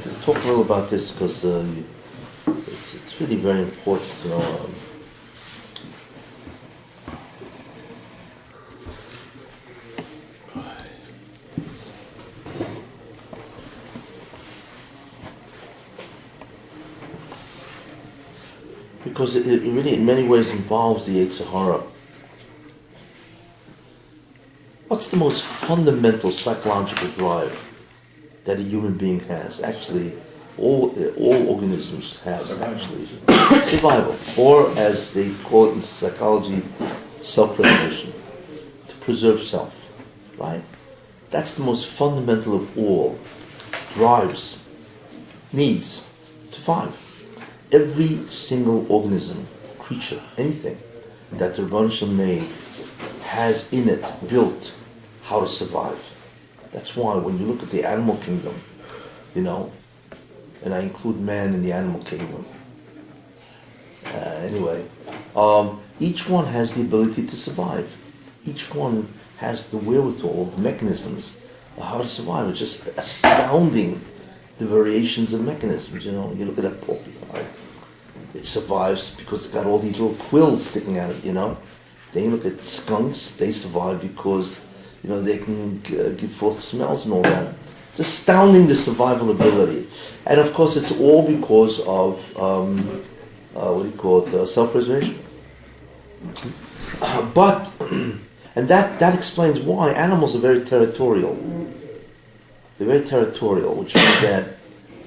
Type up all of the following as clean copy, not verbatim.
to talk a little about this because it's really very important to know. Because it really, in many ways, involves the Yetzer Hara. What's the most fundamental psychological drive that a human being has? Actually, all organisms have, actually. Survival. Or, as they call it in psychology, self-preservation. To preserve self. Right? That's the most fundamental of all. Drives. Needs. To survive. Every single organism, creature, anything that the Rebbeinu Shalom made has in it, built, how to survive. That's why when you look at the animal kingdom, and I include man in the animal kingdom, each one has the ability to survive. Each one has the wherewithal, the mechanisms of how to survive. It's just astounding, the variations of mechanisms. You look at that porcupine. It survives because it's got all these little quills sticking out of it, Then you look at skunks, they survive because, they can give forth smells and all that. It's astounding, the survival ability. And of course it's all because of, self-preservation. And that explains why animals are very territorial. They're very territorial, which means that,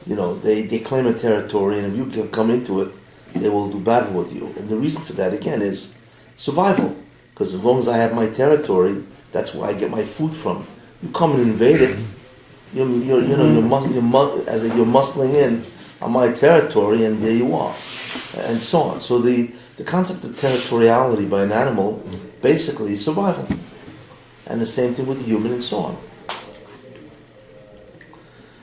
they claim a territory, and if you can come into it, they will do battle with you. And the reason for that, again, is survival. Because as long as I have my territory, that's where I get my food from. You come and invade it, you're muscling in on my territory, and there you are, and so on. So the concept of territoriality by an animal basically is survival. And the same thing with the human, and so on.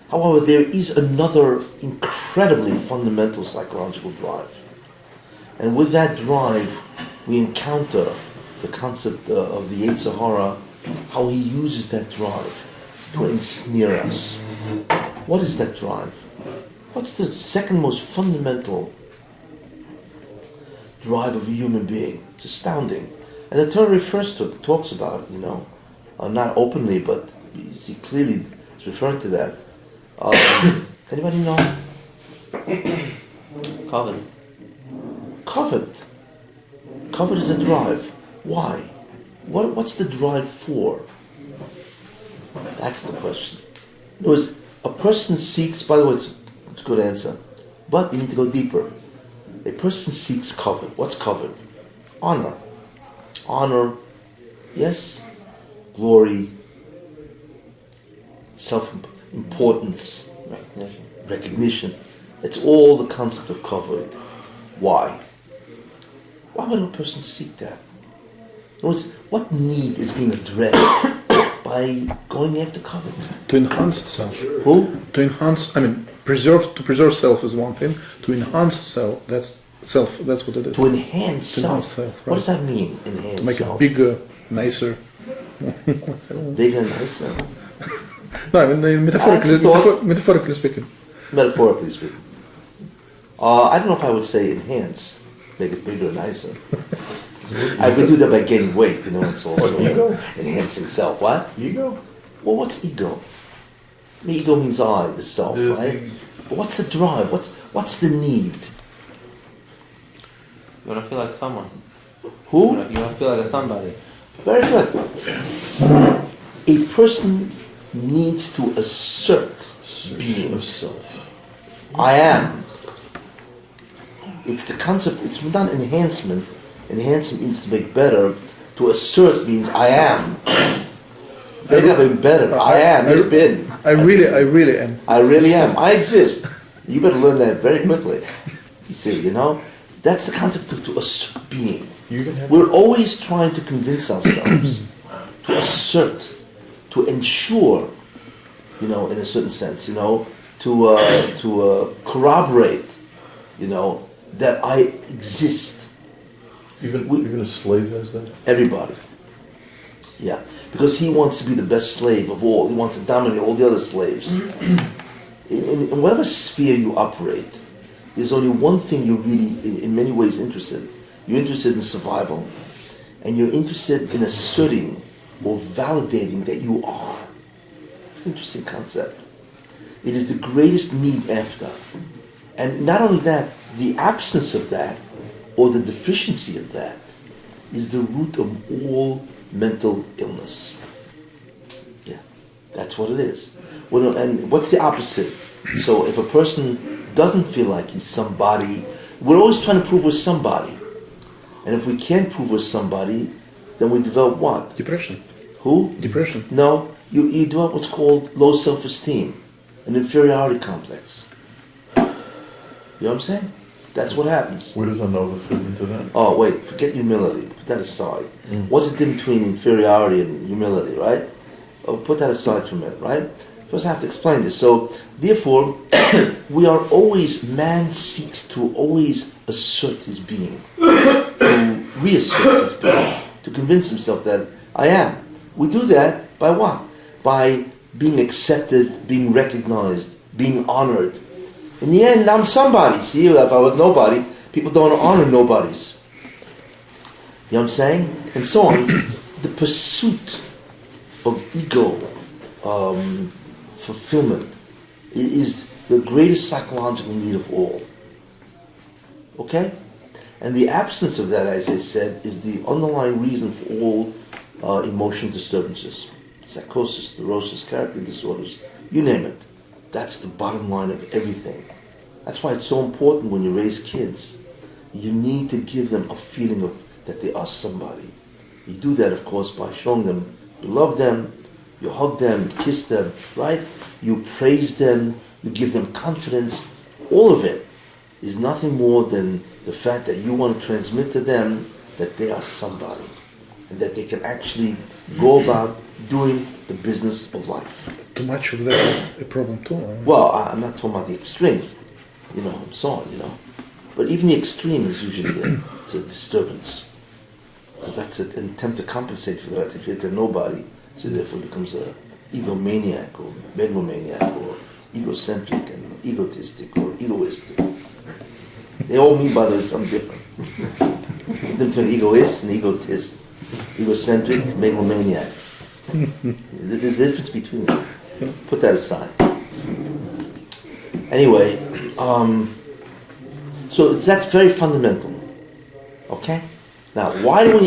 However, there is another incredibly fundamental psychological drive. And with that drive, we encounter the concept of the Yetzer Hara, how he uses that drive to ensnare us. What is that drive? What's the second most fundamental drive of a human being? It's astounding. And the Torah refers to it, talks about it, not openly, but you see clearly it's referring to that. Anybody know? Covet. Covet is a drive. Why? What's the drive for? That's the question. In other words, a person seeks, by the way, it's a good answer, but you need to go deeper. A person seeks covet. What's covet? Honor. Honor, yes. Glory. Self-importance. Recognition. It's all the concept of covet. Why? Why would a person seek that? In other words, what need is being addressed by going after covet? To enhance self. Who? To enhance, to preserve self is one thing. To enhance self, that's what it is. To enhance self. Right. What does that mean, enhance To make self? it bigger, nicer. Bigger, nicer? No, metaphorically speaking. Metaphorically speaking. I don't know if I would say enhance, make it bigger, nicer. I would do that by gaining weight, it's also ego? Enhancing self. What? Ego? Well, what's ego? Ego means I, the self, right? But what's the drive? What's the need? You want to feel like someone. Who? You want to feel like a somebody. Very good. A person needs to assert being. Of self. I am. It's the concept, it's not enhancement. Enhancement means to make better. To assert means I am. They have been better. I am. You've been. I really am. I really am. I exist. You better learn that very quickly. You see, that's the concept of to assert being. We're always trying to convince ourselves, to assert, to ensure, in a certain sense, to corroborate, that I exist. Even a slave has that? Everybody. Yeah. Because he wants to be the best slave of all. He wants to dominate all the other slaves. in whatever sphere you operate, there's only one thing you're really, in many ways, interested in. You're interested in survival, and you're interested in asserting or validating that you are. Interesting concept. It is the greatest need after. And not only that, the absence of that, or the deficiency of that, is the root of all mental illness. Yeah, that's what it is. Well, and what's the opposite? So if a person doesn't feel like he's somebody, we're always trying to prove we're somebody. And if we can't prove we're somebody, then we develop what? Depression. Who? Depression. No, you develop what's called low self-esteem, an inferiority complex. You know what I'm saying? That's what happens. Where does Anova fit into that? Oh, wait, forget humility. Put that aside. What's the difference between inferiority and humility, right? Oh, put that aside for a minute, right? First I have to explain this. So, therefore, we are always, man seeks to always assert his being, to reassert his being, to convince himself that I am. We do that by what? By being accepted, being recognized, being honored. In the end, I'm somebody. See, if I was nobody, people don't honor nobodies. You know what I'm saying? And so on. The pursuit of ego fulfillment is the greatest psychological need of all. Okay? And the absence of that, as I said, is the underlying reason for all emotion disturbances. Psychosis, neurosis, character disorders, you name it. That's the bottom line of everything. That's why it's so important when you raise kids. You need to give them a feeling of that they are somebody. You do that, of course, by showing them you love them, you hug them, you kiss them, right? You praise them, you give them confidence. All of it is nothing more than the fact that you want to transmit to them that they are somebody and that they can actually go about doing the business of life. Too much of that is a problem too. Well, I'm not talking about the extreme, and so on, But even the extreme is usually it's a disturbance. Because that's an attempt to compensate for that. If you're a nobody, so therefore becomes an egomaniac or megalomaniac or egocentric and egotistic or egoistic. They all mean by this something different. Them between egoist and egotist, egocentric, megalomaniac. There's a difference between them. Put that aside. Anyway, so that's very fundamental. Okay? Now, why do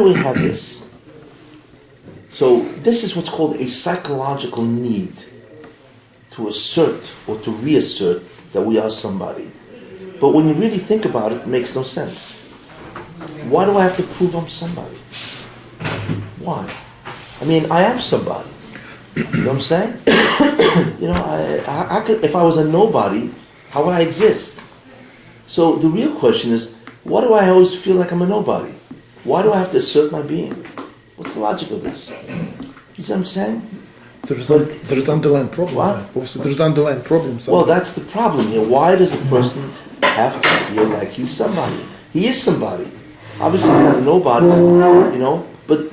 we have this? So this is what's called a psychological need to assert or to reassert that we are somebody. But when you really think about it, it makes no sense. Why do I have to prove I'm somebody? Why? I mean, I am somebody. You know what I'm saying? I could, if I was a nobody, how would I exist? So the real question is, why do I always feel like I'm a nobody? Why do I have to assert my being? What's the logic of this? You see what I'm saying? There's underlying problem. What? Obviously, there's underlying problems. Well, that's the problem here. Why does a person have to feel like he's somebody? He is somebody. Obviously, he's not a nobody, but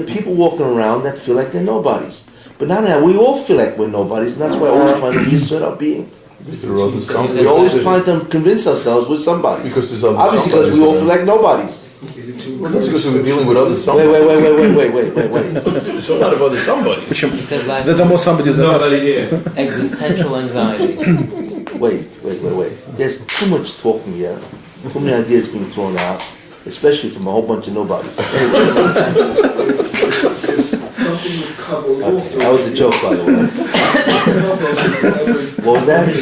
people walking around that feel like they're nobodies. But not now, we all feel like we're nobodies, and that's why we're always trying to reassert our being. We're always trying to convince ourselves we're somebody. Because there's other Obviously, because we all feel like nobodies. Well, that's because we're dealing with other somebody. Wait. There's a lot of other somebody. You said last There's almost somebody that Nobody here. existential anxiety. Wait. There's too much talking here. Too many ideas being thrown out, especially from a whole bunch of nobodies. Something was covered also. That was a joke, by the way. What was that?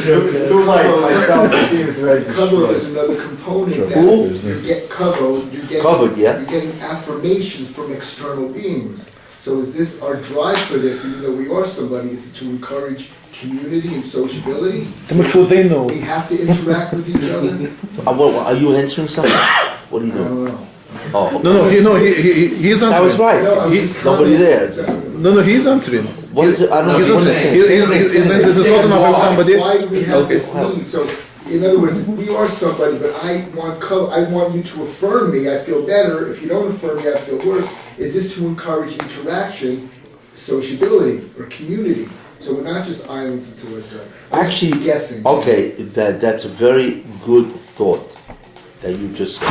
Too late. I felt that he was ready. Covered is another component that Who? you get covered. Covered, yeah. You're getting affirmations from external beings. So is this our drive for this, even though we are somebody, is to encourage community and sociability? to make sure they know. We have to interact with each other? Are you answering something? What are you I doing? don't know. Oh, He's I was answering. right. No, I'm just Nobody there. He's answering. What is it? I don't know. He's What is answering. it? He's answering. This is not enough of somebody. Why do we have Okay. this need? So, in other words, we are somebody, but I want you to affirm me, I feel better. If you don't affirm me, I feel worse. Is this to encourage interaction, sociability, or community? So we're not just islands unto ourselves. Actually, Guessing. okay, that's a very good thought that you just said.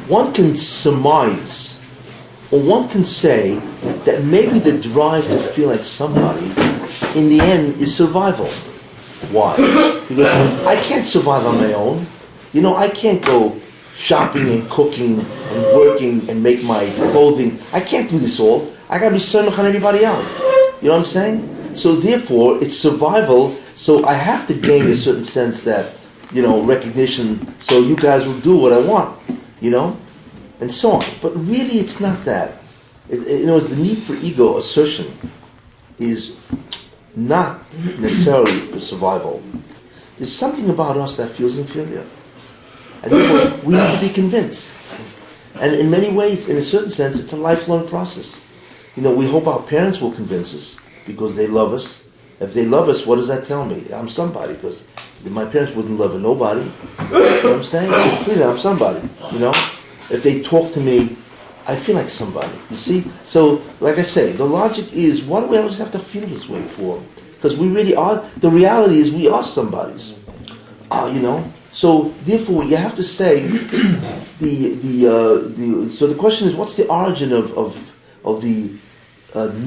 One can surmise, or one can say that maybe the drive to feel like somebody, in the end, is survival. Why? Because I can't survive on my own. I can't go shopping and cooking and working and make my clothing. I can't do this all. I gotta be samech on everybody else. You know what I'm saying? So therefore, it's survival. So I have to gain a certain sense that, recognition. So you guys will do what I want, and so on. But really, it's not that. It's the need for ego assertion is not necessarily for survival. There's something about us that feels inferior. And therefore, we need to be convinced. And in many ways, in a certain sense, it's a lifelong process. We hope our parents will convince us because they love us. If they love us, what does that tell me? I'm somebody, because my parents wouldn't love a nobody. You know what I'm saying? So clearly, I'm somebody, If they talk to me, I feel like somebody, you see? So, like I say, the logic is, what do we always have to feel this way for? Because we really are, the reality is we are somebodies, So, therefore, you have to say, so the question is, what's the origin of the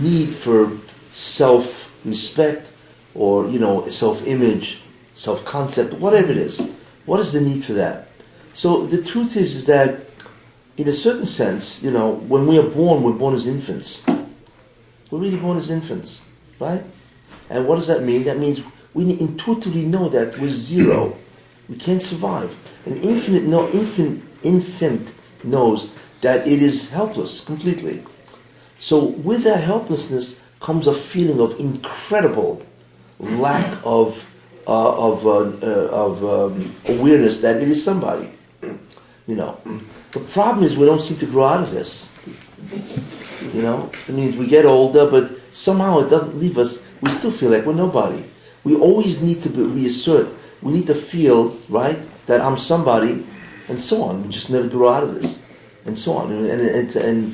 need for self-respect, or, self-image, self-concept, whatever it is? What is the need for that? So, the truth is that, in a certain sense, when we are born, we're born as infants. We're really born as infants, right? And what does that mean? That means we intuitively know that we're zero. We can't survive. An infant knows that it is helpless completely. So with that helplessness comes a feeling of incredible lack of awareness that it is somebody. The problem is we don't seem to grow out of this. It means we get older, but somehow it doesn't leave us. We still feel like we're nobody. We always need to reassert. We need to feel, right, that I'm somebody, and so on. We just never grow out of this, and so on. And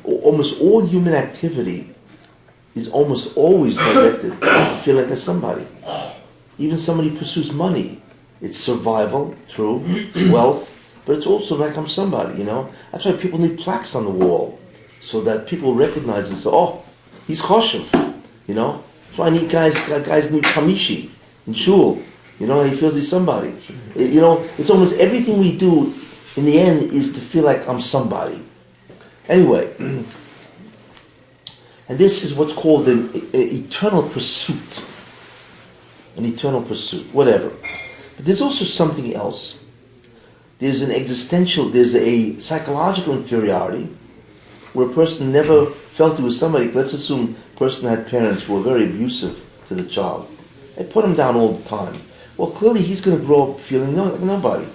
almost all human activity is almost always directed to feel like a somebody. Even somebody pursues money. It's survival, true, it's wealth, but it's also like I'm somebody, That's why people need plaques on the wall, so that people recognize and say, oh, he's choshev, That's why guys need chamishi in shul, he feels he's somebody. It's almost everything we do in the end is to feel like I'm somebody. Anyway, and this is what's called an eternal pursuit. An eternal pursuit, whatever. But there's also something else. There's there's a psychological inferiority where a person never felt he was somebody. Let's assume a person had parents who were very abusive to the child. They put him down all the time. Well, clearly he's going to grow up feeling like nobody.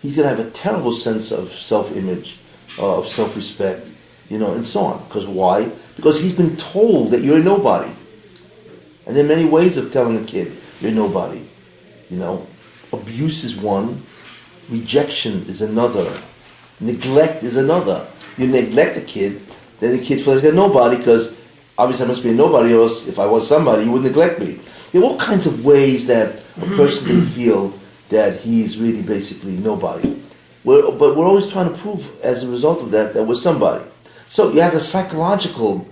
He's going to have a terrible sense of self-image, of self-respect, and so on. Because why? Because he's been told that you're a nobody. And there are many ways of telling a kid you're nobody. Abuse is one. Rejection is another. Neglect is another. You neglect a kid, then the kid feels like a nobody because obviously I must be a nobody, or else if I was somebody, he would neglect me. There are all kinds of ways that a person can feel that he's really basically nobody. But we're always trying to prove as a result of that we're somebody. So you have a psychological,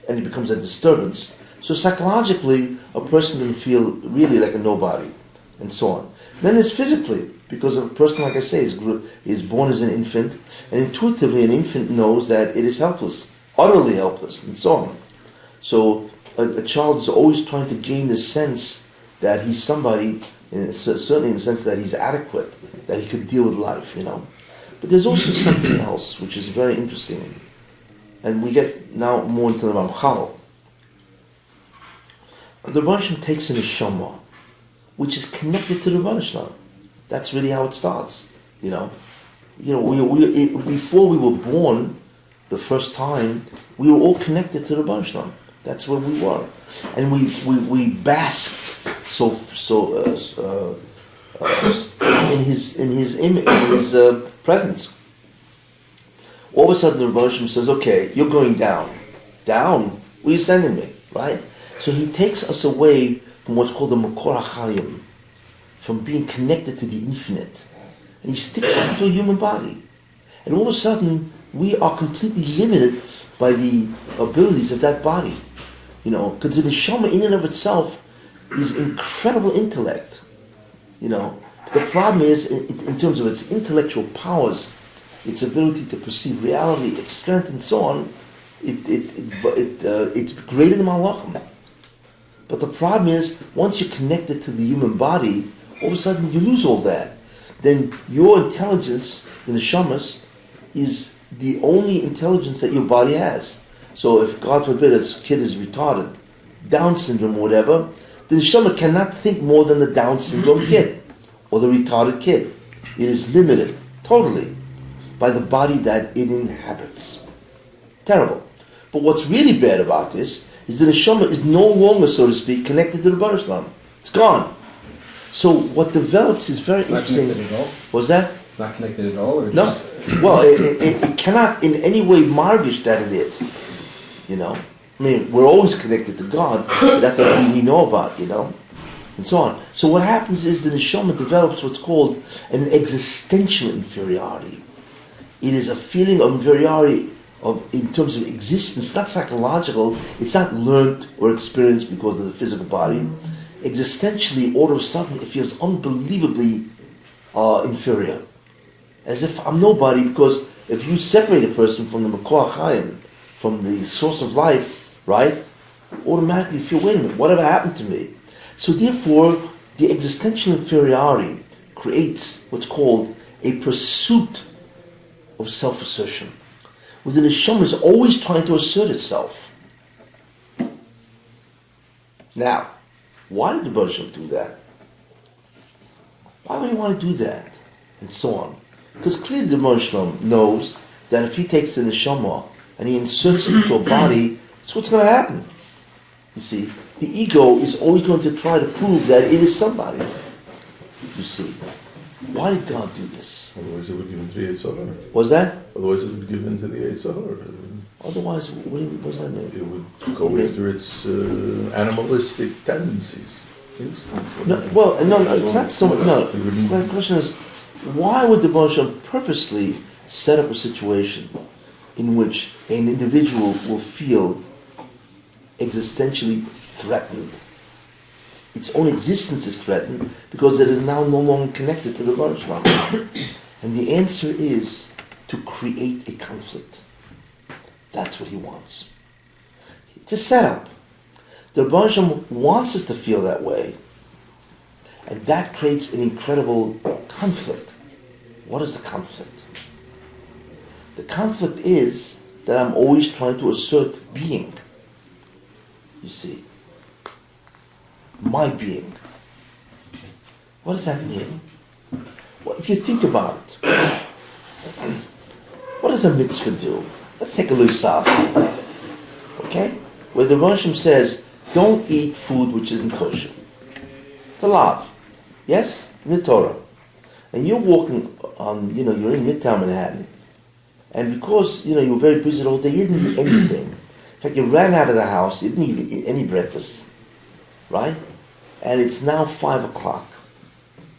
and it becomes a disturbance. So psychologically, a person can feel really like a nobody, and so on. Then there's physically, because a person, like I say, is born as an infant, and intuitively an infant knows that it is helpless, utterly helpless, and so on. So a child is always trying to gain the sense that he's somebody, certainly in the sense that he's adequate, that he could deal with life, But there's also something else which is very interesting, and we get now more into the Ramchal. The Rebbe Hashem takes in a neshama, which is connected to the Rebbe Hashem. That's really how it starts, we before we were born, the first time, we were all connected to the Rebbe Hashem. That's where we were, and we basked in his presence. All of a sudden, the Rebbe Hashem says, "Okay, you're going down. Down? Where are you sending me? Right?" So he takes us away from what's called the Makor HaChayim, from being connected to the infinite. And he sticks us into a human body. And all of a sudden, we are completely limited by the abilities of that body. Because the neshama in and of itself is incredible intellect. But the problem is, in terms of its intellectual powers, its ability to perceive reality, its strength and so on, it's greater than Malachim. But the problem is, once you're connected to the human body, all of a sudden you lose all that. Then your intelligence, the neshamas, is the only intelligence that your body has. So if, God forbid, a kid is retarded, Down syndrome or whatever, the neshama cannot think more than the Down syndrome kid or the retarded kid. It is limited, totally, by the body that it inhabits. Terrible. But what's really bad about this is the neshama is no longer, so to speak, connected to the Baruch Shalom. It's gone. So what develops is very interesting. Not connected at all? Was that? It's not connected at all? Or No. just... Well, it cannot in any way margish that it is. I mean, we're always connected to God, but that doesn't mean we know about, and so on. So what happens is the neshama develops what's called an existential inferiority. It is a feeling of inferiority in terms of existence. It's not psychological. It's not learned or experienced because of the physical body. Existentially, all of a sudden, it feels unbelievably inferior. As if I'm nobody, because if you separate a person from the Makor HaChayim, from the source of life, right, automatically you feel, wait a minute, whatever happened to me? So therefore, the existential inferiority creates what's called a pursuit of self-assertion, where the neshama is always trying to assert itself. Now, why did the Baruch Shem do that? Why would he want to do that? And so on. Because clearly the Baruch Shem knows that if he takes the neshama and he inserts it into a body, that's what's going to happen. You see, the ego is always going to try to prove that it is somebody. You see. Why did God do this? Otherwise it would give in to the Eitzah. Was that? Otherwise it would give in to the Eitzah. Otherwise, what does that mean? It would go after its animalistic tendencies. Instincts. No, it's not so much. No, my question is, why would the Baruch Shem purposely set up a situation in which an individual will feel existentially threatened? Its own existence is threatened because it is now no longer connected to the Baruch Shem. And the answer is to create a conflict. That's what he wants. It's a setup. The Baruch Shem wants us to feel that way. And that creates an incredible conflict. What is the conflict? The conflict is that I'm always trying to assert being. You see. My being. What does that mean? Well, if you think about it, what does a mitzvah do? Let's take a look at okay? Where the Baruch Shem says, don't eat food which isn't kosher. It's a lav. Yes? In the Torah. And you're walking on, you're in Midtown Manhattan. And because, you were very busy all day, you didn't eat anything. In fact, you ran out of the house, you didn't even eat any breakfast. Right? And it's now 5 o'clock.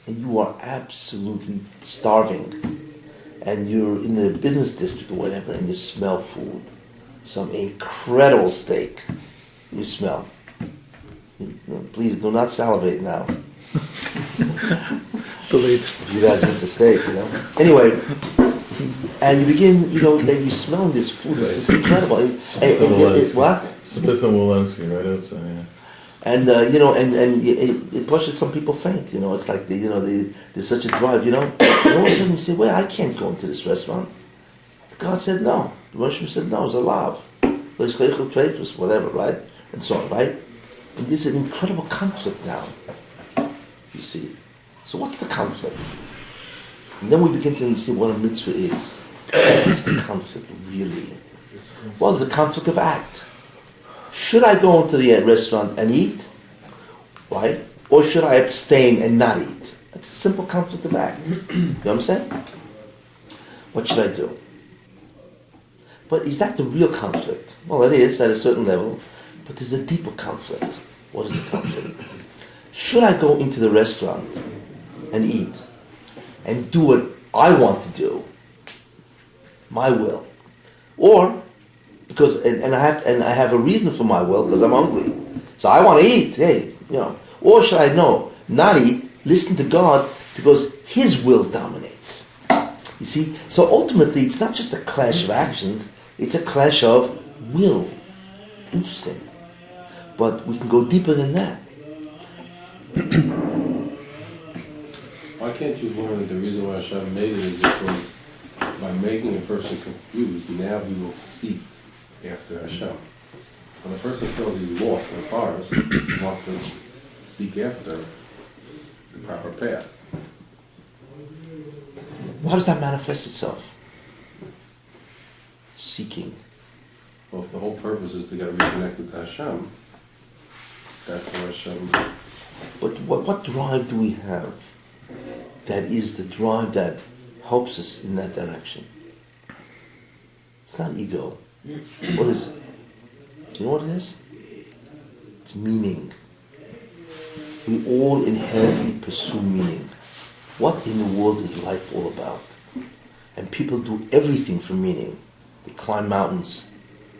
And you are absolutely starving. And you're in the business district or whatever, and you smell food. Some incredible steak you smell. Please do not salivate now. Delete. You guys want the steak, Anyway, and you begin, then you smell this food. It's just incredible. It's what? Smith and Walensky, right outside, yeah. And it pushes some people faint. It's like there's such a drive. And all of a sudden you say, "Well, I can't go into this restaurant." God said no. The Moshe said no. It's a lav, whatever, right? And so on, right? And there's an incredible conflict now. You see. So what's the conflict? And then we begin to see what a mitzvah is. What is the conflict really? Well, it's a conflict of act. Should I go into the restaurant and eat, right? Or should I abstain and not eat? That's a simple conflict of act. You know what I'm saying? What should I do? But is that the real conflict? Well, it is at a certain level. But there's a deeper conflict. What is the conflict? Should I go into the restaurant and eat and do what I want to do, my will, or because and I have a reason for my will because I'm hungry, so I want to eat. Hey, or should I not eat, listen to God because His will dominates. You see, so ultimately it's not just a clash of actions; it's a clash of will. Interesting, but we can go deeper than that. Why can't you learn that the reason why Hashem made it is because by making a person confused, now he will seek after Hashem. When a person feels he's lost in the forest, he wants to seek after the proper path. How does that manifest itself? Seeking. Well, if the whole purpose is to get reconnected to Hashem, that's why Hashem... But what drive do we have that is the drive that helps us in that direction? It's not ego. What is it? You know what it is? It's meaning. We all inherently pursue meaning. What in the world is life all about? And people do everything for meaning. They climb mountains,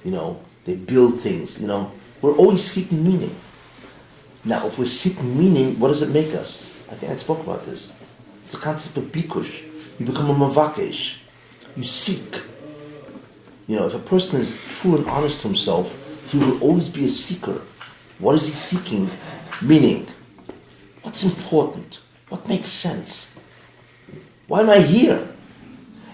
they build things, We're always seeking meaning. Now, if we're seeking meaning, what does it make us? I think I spoke about this. It's the concept of bikush. You become a mavakesh. You seek. If a person is true and honest to himself, he will always be a seeker. What is he seeking? Meaning. What's important? What makes sense? Why am I here?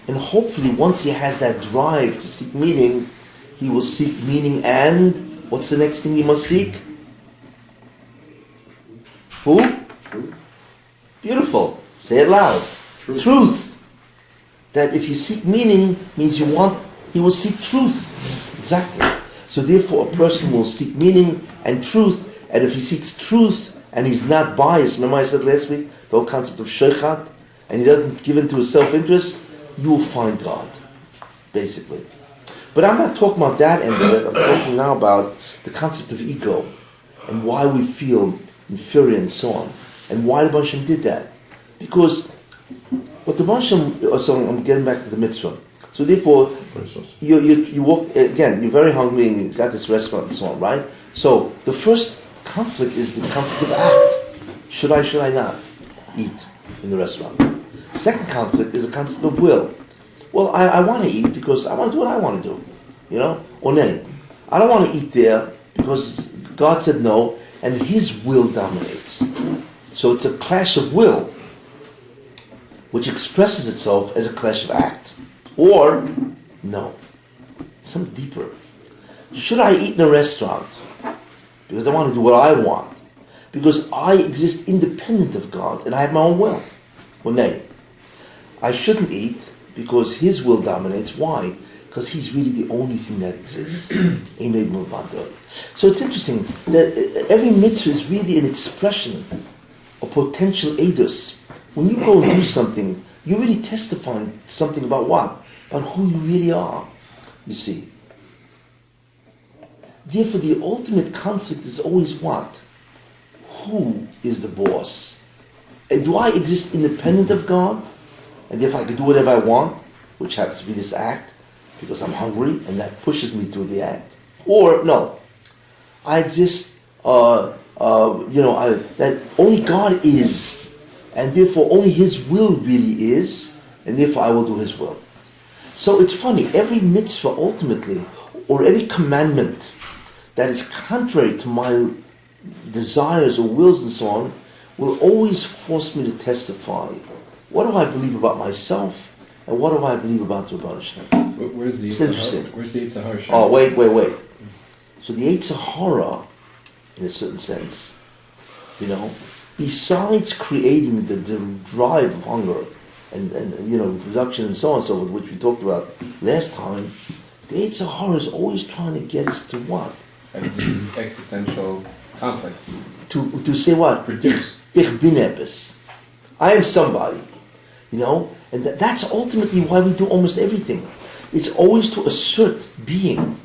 And hopefully once he has that drive to seek meaning, he will seek meaning and what's the next thing he must seek? Who? Beautiful. Say it loud. Truth. That if you seek meaning means he will seek truth. Exactly. So therefore a person will seek meaning and truth, and if he seeks truth and he's not biased, remember I said last week, the whole concept of shochat, and he doesn't give in to his self-interest, you will find God, basically. But I'm not talking about that end of it, I'm talking now about the concept of ego, and why we feel inferior and so on, and why the Baruch Hashem did that. Because what the Baruch Hashem, so I'm getting back to the mitzvah. So therefore, you walk, again, you're very hungry and you got this restaurant and so on, right? So the first conflict is the conflict of act. Should I not eat in the restaurant? Second conflict is the concept of will. Well, I want to eat because I want to do what I want to do, Or nay, I don't want to eat there because God said no, and His will dominates. So it's a clash of will, which expresses itself as a clash of act. Or, no, something deeper. Should I eat in a restaurant because I want to do what I want? Because I exist independent of God and I have my own will? Or nay, I shouldn't eat because His will dominates. Why? Because He's really the only thing that exists. So it's interesting that every mitzvah is really an expression, a potential edus. When you go and do something, you're really testifying something about what? About who you really are, you see. Therefore, the ultimate conflict is always what? Who is the boss? And do I exist independent of God? And therefore I can do whatever I want, which happens to be this act, because I'm hungry, and that pushes me to the act. Or, no, I exist, that only God is, and therefore only His will really is, and therefore I will do His will. So it's funny, every mitzvah ultimately, or every commandment that is contrary to my desires or wills and so on, will always force me to testify. What do I believe about myself, and what do I believe about the Baruch Hashem? Where's the It's interesting. Where's the Yetzer Hara? Oh, wait. So the Yetzer Hara, in a certain sense, besides creating the drive of hunger and production and so on and so forth, which we talked about last time, the Yetzer Hara is always trying to get us to what? Existential conflicts. To say what? Produce. Ich bin etwas. I am somebody. And that's ultimately why we do almost everything. It's always to assert being,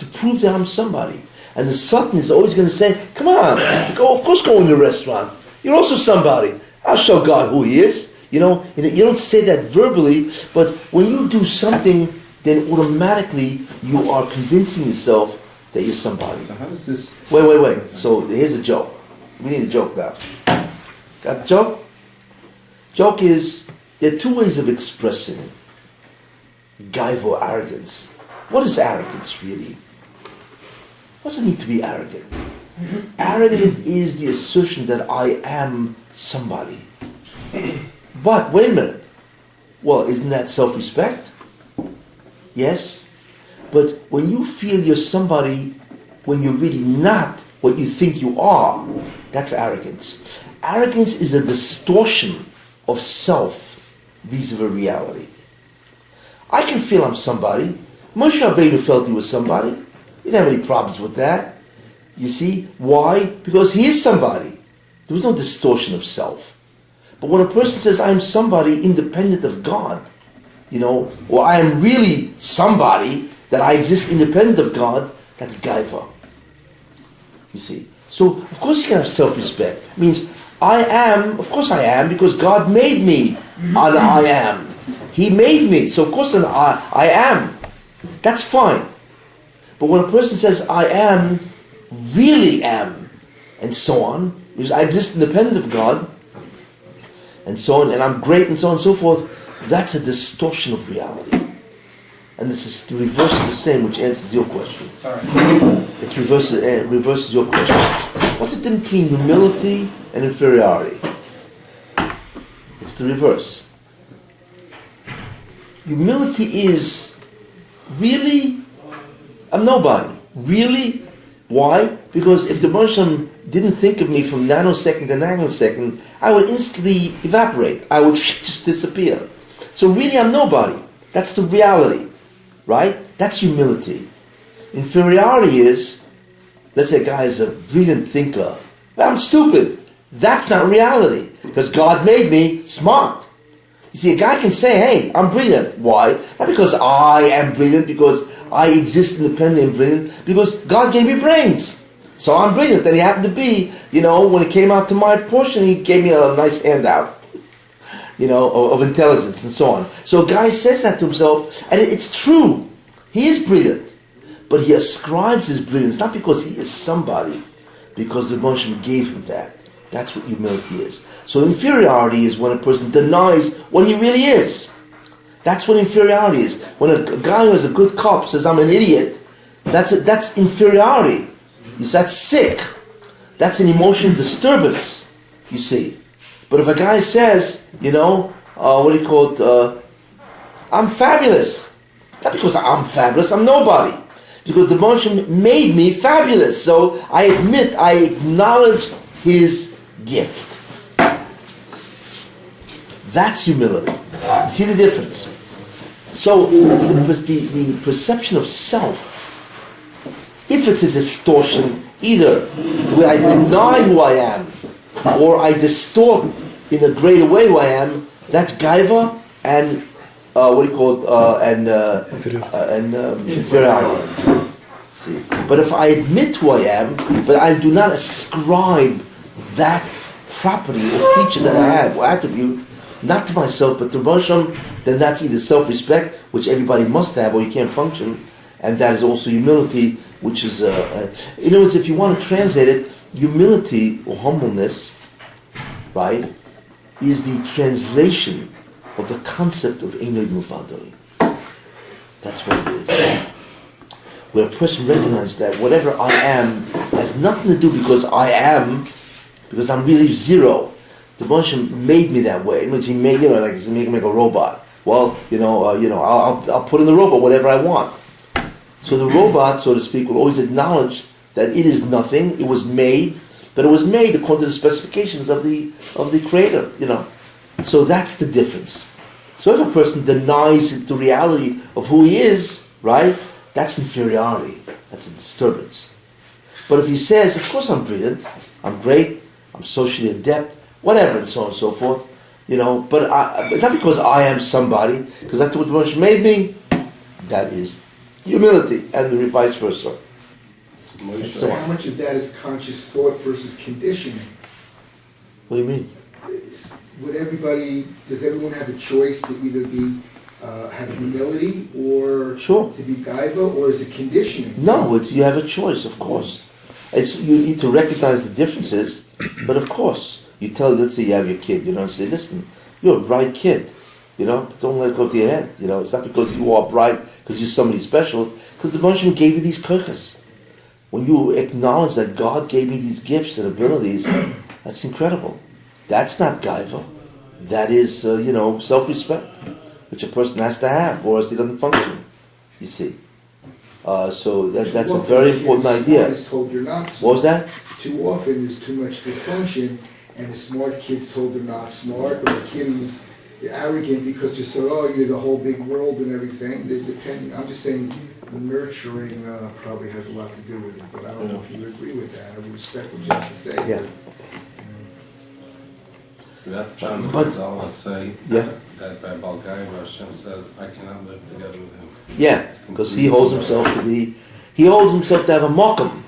to prove that I'm somebody. And the Satan is always going to say, come on, of course go in the restaurant. You're also somebody. I'll show God who He is. You don't say that verbally, but when you do something, then automatically you are convincing yourself that you're somebody. So how does this? Wait. So here's a joke. We need a joke now. Got a joke? Joke is, there are two ways of expressing gaiva, arrogance. What is arrogance really? What does it mean to be arrogant? Arrogant is the assertion that I am somebody. But wait a minute. Well, isn't that self-respect? Yes. But when you feel you're somebody when you're really not what you think you are, that's arrogance. Arrogance is a distortion of self vis-a-vis reality. I can feel I'm somebody. Moshe Rabbeinu felt he was somebody. He didn't have any problems with that. You see? Why? Because he is somebody. There was no distortion of self. But when a person says, I am somebody independent of God, or I am really somebody, that I exist independent of God, that's gaiva. You see? So, of course you can have self-respect. It means, I am, of course I am, because God made me an I am. He made me, so of course I am. That's fine. But when a person says, I am, really am, and so on, because I exist independent of God, and so on, and I'm great, and so on and so forth, that's a distortion of reality. And the reverse is the same, which answers your question. Sorry. It reverses your question. What's the difference between humility and inferiority? It's the reverse. Humility is, really, I'm nobody. Really? Why? Because if the Moshe didn't think of me from nanosecond to nanosecond, I would instantly evaporate. I would just disappear. So really I'm nobody. That's the reality. Right? That's humility. Inferiority is, let's say a guy is a brilliant thinker. I'm stupid. That's not reality. Because God made me smart. You see, a guy can say, hey, I'm brilliant. Why? Not because I am brilliant, because I exist independently and brilliant, because God gave me brains. So I'm brilliant. And he happened to be, when it came out to my portion, he gave me a nice handout, of intelligence and so on. So a guy says that to himself, and it's true. He is brilliant. But he ascribes his brilliance, not because he is somebody, because the Moshe gave him that. That's what humility is. So inferiority is when a person denies what he really is. That's what inferiority is. When a guy who has a good cop says, I'm an idiot, that's inferiority. That's sick. That's an emotional disturbance, you see. But if a guy says, I'm fabulous. Not because I'm fabulous, I'm nobody. Because the Moshe made me fabulous. So I acknowledge his gift. That's humility. See the difference? So the perception of self, if it's a distortion, either where I deny who I am, or I distort in a greater way who I am, that's gaiva and inferiority. See, but if I admit who I am, but I do not ascribe that property or feature that I have or attribute, not to myself but to Moshe, then that's either self-respect, which everybody must have, or you can't function, and that is also humility, which is, in other words, if you want to translate it, humility or humbleness, right, is the translation of the concept of Einod Muvadoi. That's what it is. Where a person recognizes that whatever I am has nothing to do because I'm really zero. The Moshe made me that way. It means he made, like he's making a robot. Well, I'll put in the robot whatever I want. So the robot, so to speak, will always acknowledge that it is nothing. It was made, but it was made according to the specifications of the creator. So that's the difference. So if a person denies the reality of who he is, right, that's inferiority. That's a disturbance. But if he says, of course I'm brilliant, I'm great, I'm socially adept, whatever, and so on and so forth, but not because I am somebody, because that's what Moshe made me, that is humility, and the vice versa. Moshe. So How much of that is conscious thought versus conditioning? What do you mean? Does everyone have a choice to either be, have humility or Sure. to be gaiva, or is it conditioning? No, you have a choice, of course. You need to recognize the differences, but of course, let's say you have your kid, and say, listen, you're a bright kid, but don't let it go to your head, it's not because you are bright, because you're somebody special, because the Moshe gave you these kochas. When you acknowledge that God gave me these gifts and abilities, that's incredible. That's not gaiva. That is, self-respect, which a person has to have, or else he doesn't function, you see. So that's a very important idea. Is told you're not smart. What was that? Too often there's too much dysfunction, and the smart kid's told they're not smart, or the kid who's arrogant because you're so, you're the whole big world and everything. I'm just saying, nurturing probably has a lot to do with it, but I don't know if you agree with that. I would respect what you have to say. Yeah. Without John But- Gonzalez would say Yeah. that by Balgaiva, Hashem says, I cannot live together with him. Yeah, because he holds himself to have a mokum.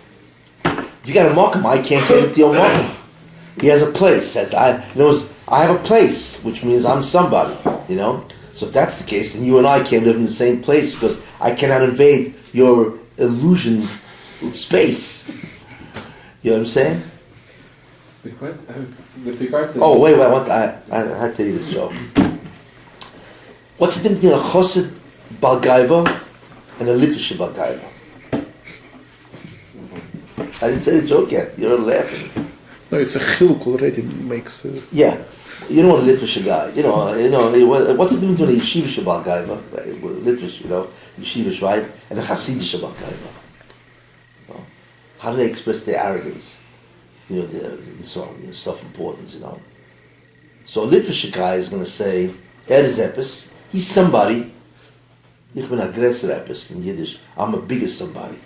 If you got a mokum, I can't get into your mokum. He has a place. Says I have a place, which means I'm somebody. So if that's the case, then you and I can't live in the same place because I cannot invade your illusioned space. You know what I'm saying? With regard to Oh wait, I had to tell you this joke. What's the difference between a chosed balgaiva and a litvish balgaiva? I didn't tell you the joke yet. You're laughing. No, it's a chiluk already makes. Yeah, you know what a litvish guy. What's the difference between a yeshivish balgaiva, litvish, yeshivish, right, and a hasidish balgaiva? How do they express their arrogance? And so on, self-importance, So a litvish guy is going to say, is epis, he's somebody. Ich bin a größer epis in Yiddish. I'm a bigger somebody.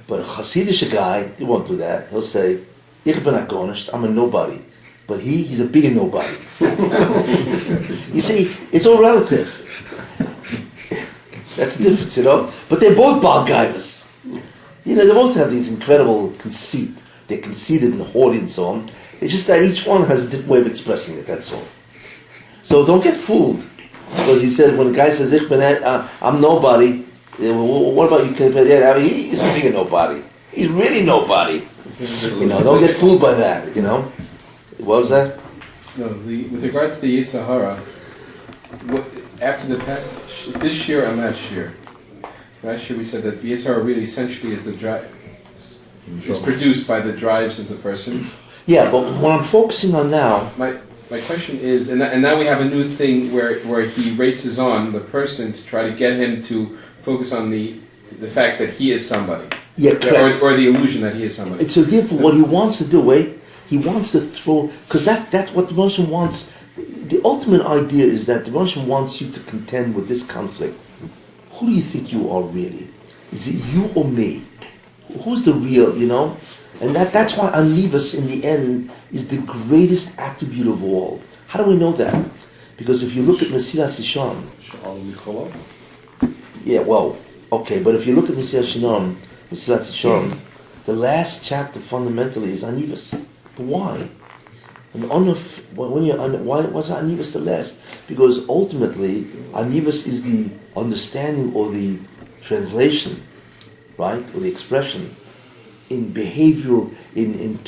But a Hasidic guy, he won't do that. He'll say, ich bin a gonisht, I'm a nobody. But he's a bigger nobody. You see, it's all relative. That's the difference, But they're both balgaivas. They both have these incredible conceit. They're conceited and haughty and so on. It's just that each one has a different way of expressing it, that's all. So don't get fooled. Because he said, when a guy says, I'm nobody, what about you? He's really nobody. He's really nobody. Don't get fooled by that, What was that? No, with regard to the Yetzer Hara, after the past, this year and last year we said that the Yetzer Hara really essentially is the drive, is produced by the drives of the person. Yeah, but what I'm focusing on now... My question is, and now we have a new thing where he rates on the person to try to get him to focus on the fact that he is somebody. Yeah, correct. Or the illusion that he is somebody. So therefore, what he wants to do, he wants to throw... Because that's what the Russian wants. The ultimate idea is that the Russian wants you to contend with this conflict. Who do you think you are really? Is it you or me? Who's the real, And that's why Anivas, in the end, is the greatest attribute of all. How do we know that? Because if you look at Mesilas Yesharim... Yeah, well, okay, but if you look at Mesilas Yesharim, the last chapter fundamentally is Anivas. But why? Why was Anivas the last? Because ultimately, Anivas is the understanding or the translation, right, or the expression in behavioral, in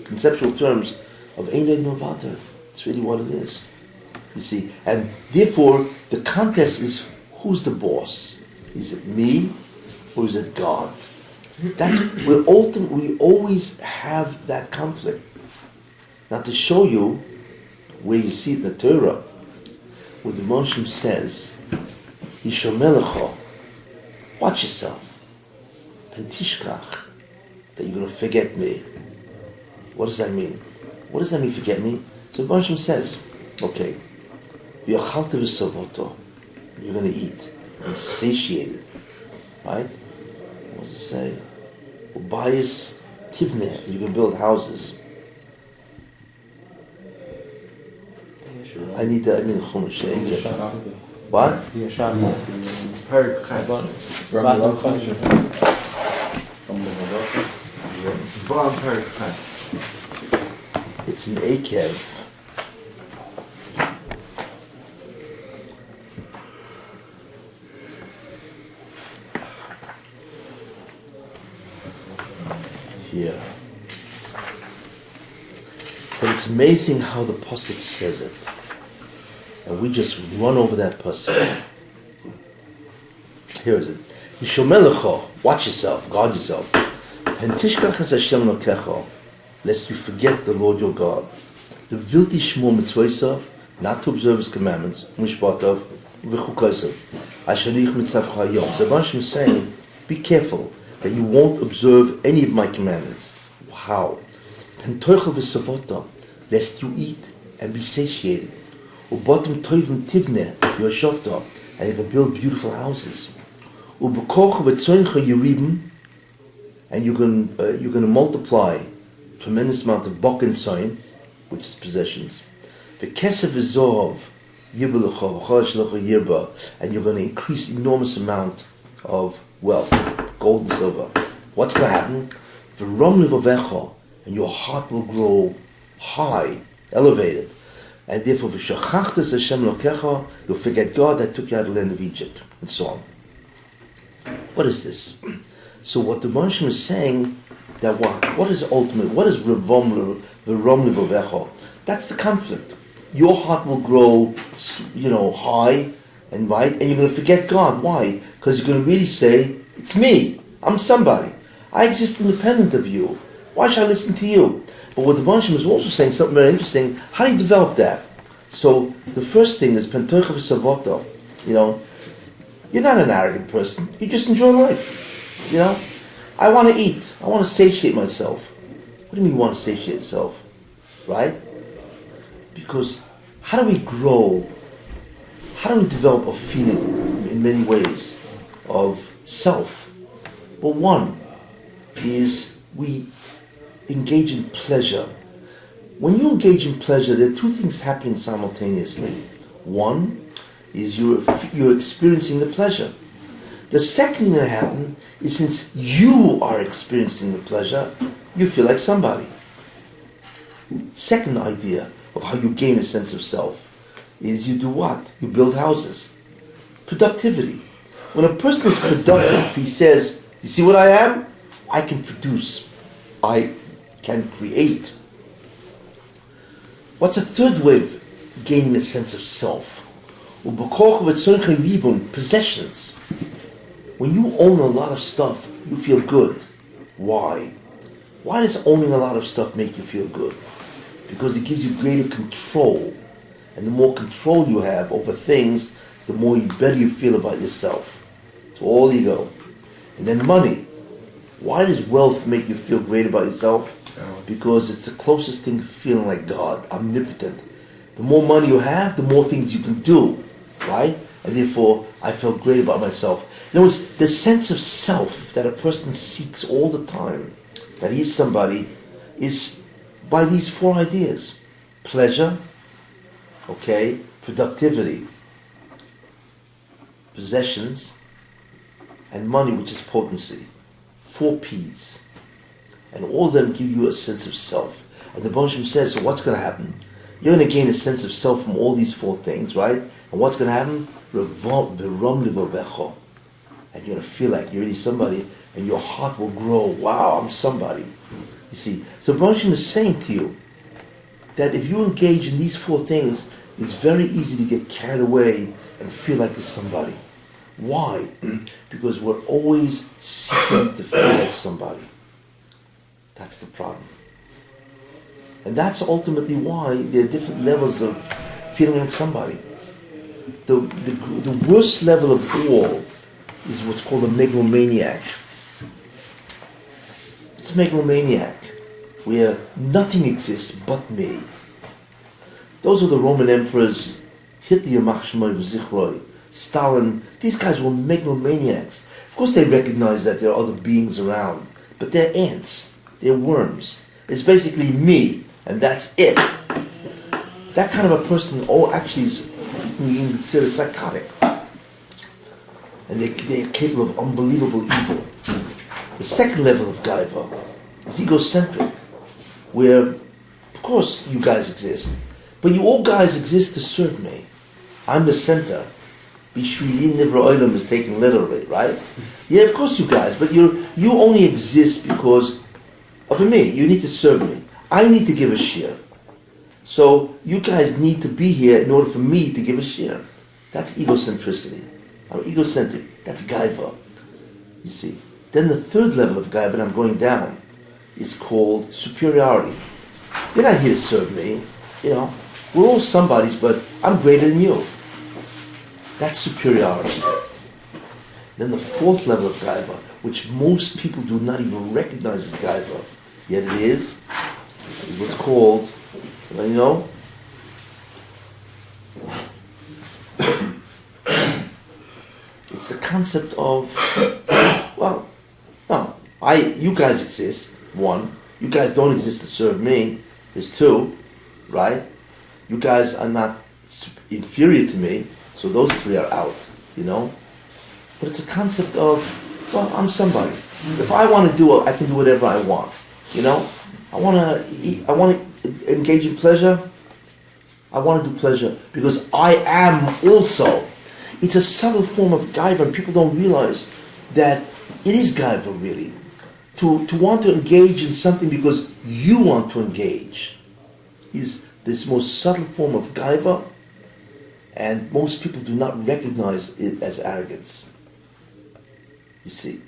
conceptual terms of Ein Novata. It's really what it is. You see, and therefore the contest is who's the boss? Is it me or is it God? We always have that conflict. Now to show you where you see it in the Torah, where the Moshe says, Yishomelecha, watch yourself. Pentishkach, that you're going to forget me. What does that mean? What does that mean, forget me? So Moshe says, okay, you're going to eat, and satiated, right? What does it say? Ubayis tivneh, you're going to build houses. I need a chumash. What? Yeshana. Perik Chas. Rabbi Bottom Lachon. Bottom Perik Chas. It's an Akev. Here. But it's amazing how the Pasuk says it. And we just run over that Pasuk. Here is it. Yishomelecho, watch yourself, guard yourself. Pentishkach es Hashem lokecho, lest you forget the Lord your God. The vilti shmur mitzvosav, not to observe his commandments, mishpatav, v'chukosav. Asherich mitzavcha yom. So Hashem is saying, be careful that you won't observe any of my commandments. How? Pentoicha v'savota, lest you eat and be satiated. Ubotim toivim tivne, yoshovta, and you can build beautiful houses. Ubekocha v'tzoincha yiribim, and you're going to multiply tremendous amount of bok and tzoin, which is possessions. V'kesef v'zohav yibelecha v'chodesh lecha yirba, and you're going to increase enormous amount of wealth, gold and silver. What's going to happen? V'rom levavecha, and your heart will grow high, elevated. And therefore, v'shachachtas Hashem lokecha, you'll forget God that took you out of the land of Egypt, and so on. What is this? So what the Moshe is saying, that what is ultimate? What is v'rom levavecha? That's the conflict. Your heart will grow, high and right, and you're going to forget God. Why? Because you're going to really say, it's me. I'm somebody. I exist independent of you. Why should I listen to you? But what the Moshe is also saying, something very interesting, how do you develop that? So the first thing is pentoicha v'savoto. You're not an arrogant person. You just enjoy life. I want to eat. I want to satiate myself. What do you mean you want to satiate yourself? Right? Because how do we grow? How do we develop a feeling in many ways of self? Well, one is we engage in pleasure. When you engage in pleasure, there are two things happening simultaneously. One is you're experiencing the pleasure. The second thing that happens is since you are experiencing the pleasure, you feel like somebody. Second idea of how you gain a sense of self is you do what? You build houses. Productivity. When a person is productive, he says, you see what I am? I can produce. I can create. What's a third way of gaining a sense of self? Possessions. When you own a lot of stuff, you feel good. Why? Why does owning a lot of stuff make you feel good? Because it gives you greater control. And the more control you have over things, the better you feel about yourself. It's all ego. And then money. Why does wealth make you feel great about yourself? Because it's the closest thing to feeling like God, omnipotent. The more money you have, the more things you can do, right? And therefore, I felt great about myself. In other words, the sense of self that a person seeks all the time, that he's somebody, is by these four ideas. Pleasure, productivity, possessions, and money, which is potency. 4 P's. And all of them give you a sense of self. And the Baruch Shem says, so what's going to happen? You're going to gain a sense of self from all these 4 things, right? And what's going to happen? And you're going to feel like you're really somebody, and your heart will grow. Wow, I'm somebody. You see, so Baruch Shem is saying to you that if you engage in these 4 things, it's very easy to get carried away and feel like there's somebody. Why? Because we're always seeking to feel like somebody. That's the problem. And that's ultimately why there are different levels of feeling like somebody. The worst level of all is what's called a megalomaniac. It's a megalomaniac, where nothing exists but me. Those are the Roman emperors, Hitler, Yamach Shemai V'Zichroi, Stalin. These guys were megalomaniacs. Of course they recognize that there are other beings around, but they're ants, they're worms. It's basically me, and that's it. That kind of a person actually can be considered psychotic. And they're capable of unbelievable evil. The second level of gaiva is egocentric, where, of course, you guys exist, but you all guys exist to serve me. I'm the center. Bishvili Nivra Olam is taken literally, right? Yeah, of course you guys, but you only exist because of me. You need to serve me. I need to give a share. So you guys need to be here in order for me to give a share. That's egocentricity. I'm egocentric. That's gaiva. You see. Then the third level of gaiva, and I'm going down, is called superiority. You're not here to serve me. We're all somebodies, but I'm greater than you. That's superiority. Then the fourth level of gaiva, which most people do not even recognize as gaiva, yet it is what's called, it's the concept of, you guys exist, one. You guys don't exist to serve me, there's two, right? You guys are not inferior to me, so those three are out, But it's a concept of, I'm somebody. If I want to do it, I can do whatever I want, I want to engage in pleasure. I want to do pleasure because I am also. It's a subtle form of gaiva, and people don't realize that it is gaiva, really. To want to engage in something because you want to engage is this most subtle form of gaiva, and most people do not recognize it as arrogance. You see.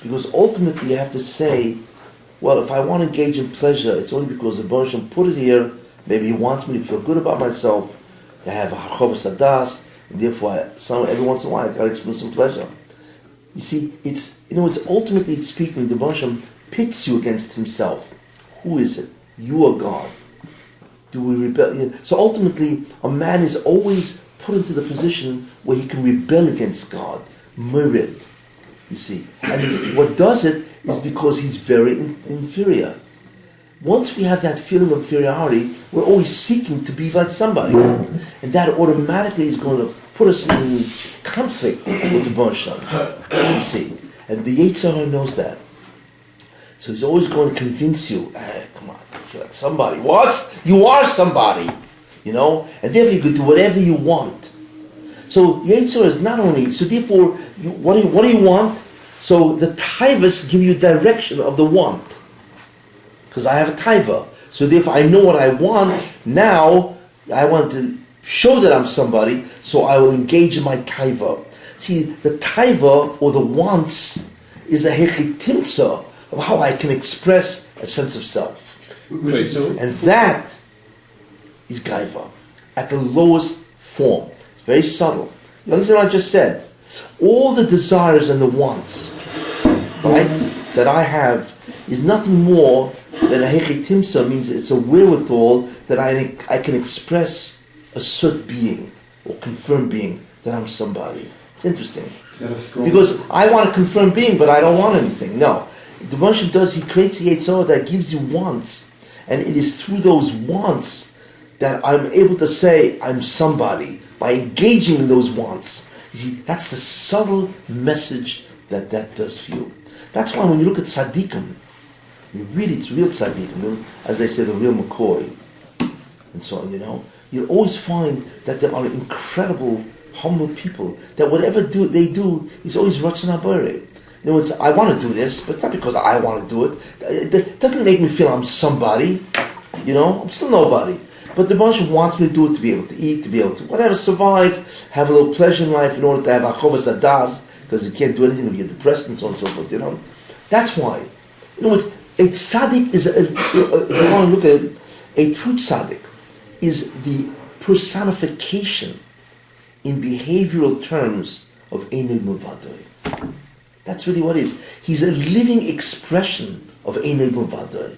Because ultimately you have to say, well, if I want to engage in pleasure, it's only because the Baruch Hashem put it here. Maybe He wants me to feel good about myself, to have a harchovas hadas, and therefore every once in a while I got to experience some pleasure. You see, it's ultimately speaking, the Baruch Hashem pits you against Himself. Who is it? You are God. Do we rebel? So ultimately, a man is always put into the position where he can rebel against God. Murid. You see. And what does it is because he's very inferior. Once we have that feeling of inferiority, we're always seeking to be like somebody. And that automatically is going to put us in conflict with the Baruch Hashem. You see. And the Yetzer Hara knows that. So he's always going to convince you, come on, you feel like somebody. What? You are somebody. And therefore you could do whatever you want. So Yetzer Hara is not only, so therefore, what do you want? So the taivas give you direction of the want. Because I have a taiva. So therefore I know what I want. Now I want to show that I'm somebody, so I will engage in my taiva. See, the taiva, or the wants, is a hechitimtza of how I can express a sense of self. And that is gaiva, at the lowest form. It's very subtle. You understand what I just said? All the desires and the wants, right, that I have is nothing more than a hechitimsa, means it's a wherewithal that I can express a cert being or confirmed being that I'm somebody. It's interesting. Because I want a confirmed being, but I don't want anything. No. The Baruch Hashem does, He creates the Yetzer Hara that gives you wants, and it is through those wants that I'm able to say I'm somebody by engaging in those wants. You see, that's the subtle message that does for you. That's why when you look at tzaddikim, you read it's real tzaddikim, as they say, the real McCoy, and so on, you'll always find that there are incredible, humble people, that whatever they do is always Ratzon HaBorei. In other words, I want to do this, but it's not because I want to do it. It doesn't make me feel I'm somebody, I'm still nobody. But the Baruch Hashem wants me to do it to be able to eat, to be able to whatever, survive, have a little pleasure in life in order to have harchovas hadas, because you can't do anything if you get depressed and so on and so forth, That's why. In other words, a tzaddik is, if you want to look at it, a true tzaddik is the personification in behavioral terms of Einod Muvadoi. That's really what it is. He's a living expression of Einod Muvadoi.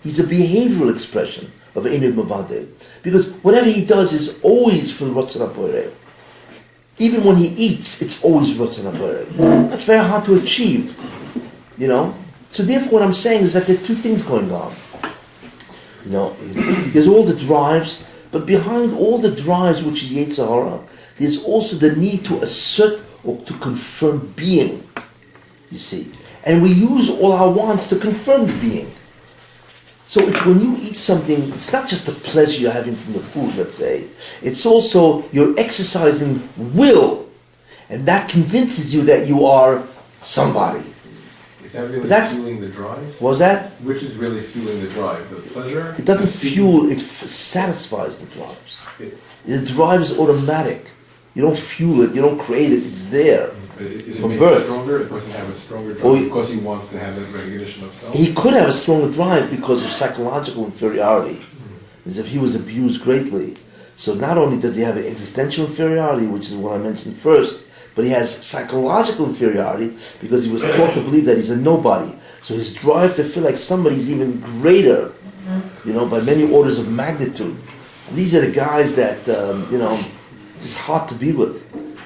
He's a behavioral expression of Einod Muvadoi. Because whatever he does is always for Ratzon HaBorei. Even when he eats, it's always Ratzon HaBorei. That's very hard to achieve, So therefore what I'm saying is that there are two things going on. There's all the drives, But behind all the drives, which is Yetzer Hara, there's also the need to assert or to confirm being, you see. And we use all our wants to confirm the being. So it's when you eat something, it's not just the pleasure you're having from the food, let's say. It's also you're exercising will. And that convinces you that you are somebody. Is that really That's- fueling the drive? What was that? Which is really fueling the drive? The pleasure? It doesn't The seeking? fuel, it satisfies the drives. It- The drive is automatic. You don't fuel it, you don't create it, it's there. Is it From made birth. stronger? It doesn't have a stronger drive Or he- because he wants to have that recognition of self? He could have a stronger drive because of psychological inferiority, as if he was abused greatly. So not only does he have an existential inferiority, which is what I mentioned first, but he has psychological inferiority because he was taught to believe that he's a nobody. So his drive to feel like somebody's even greater, by many orders of magnitude. And these are the guys that, just hard to be with.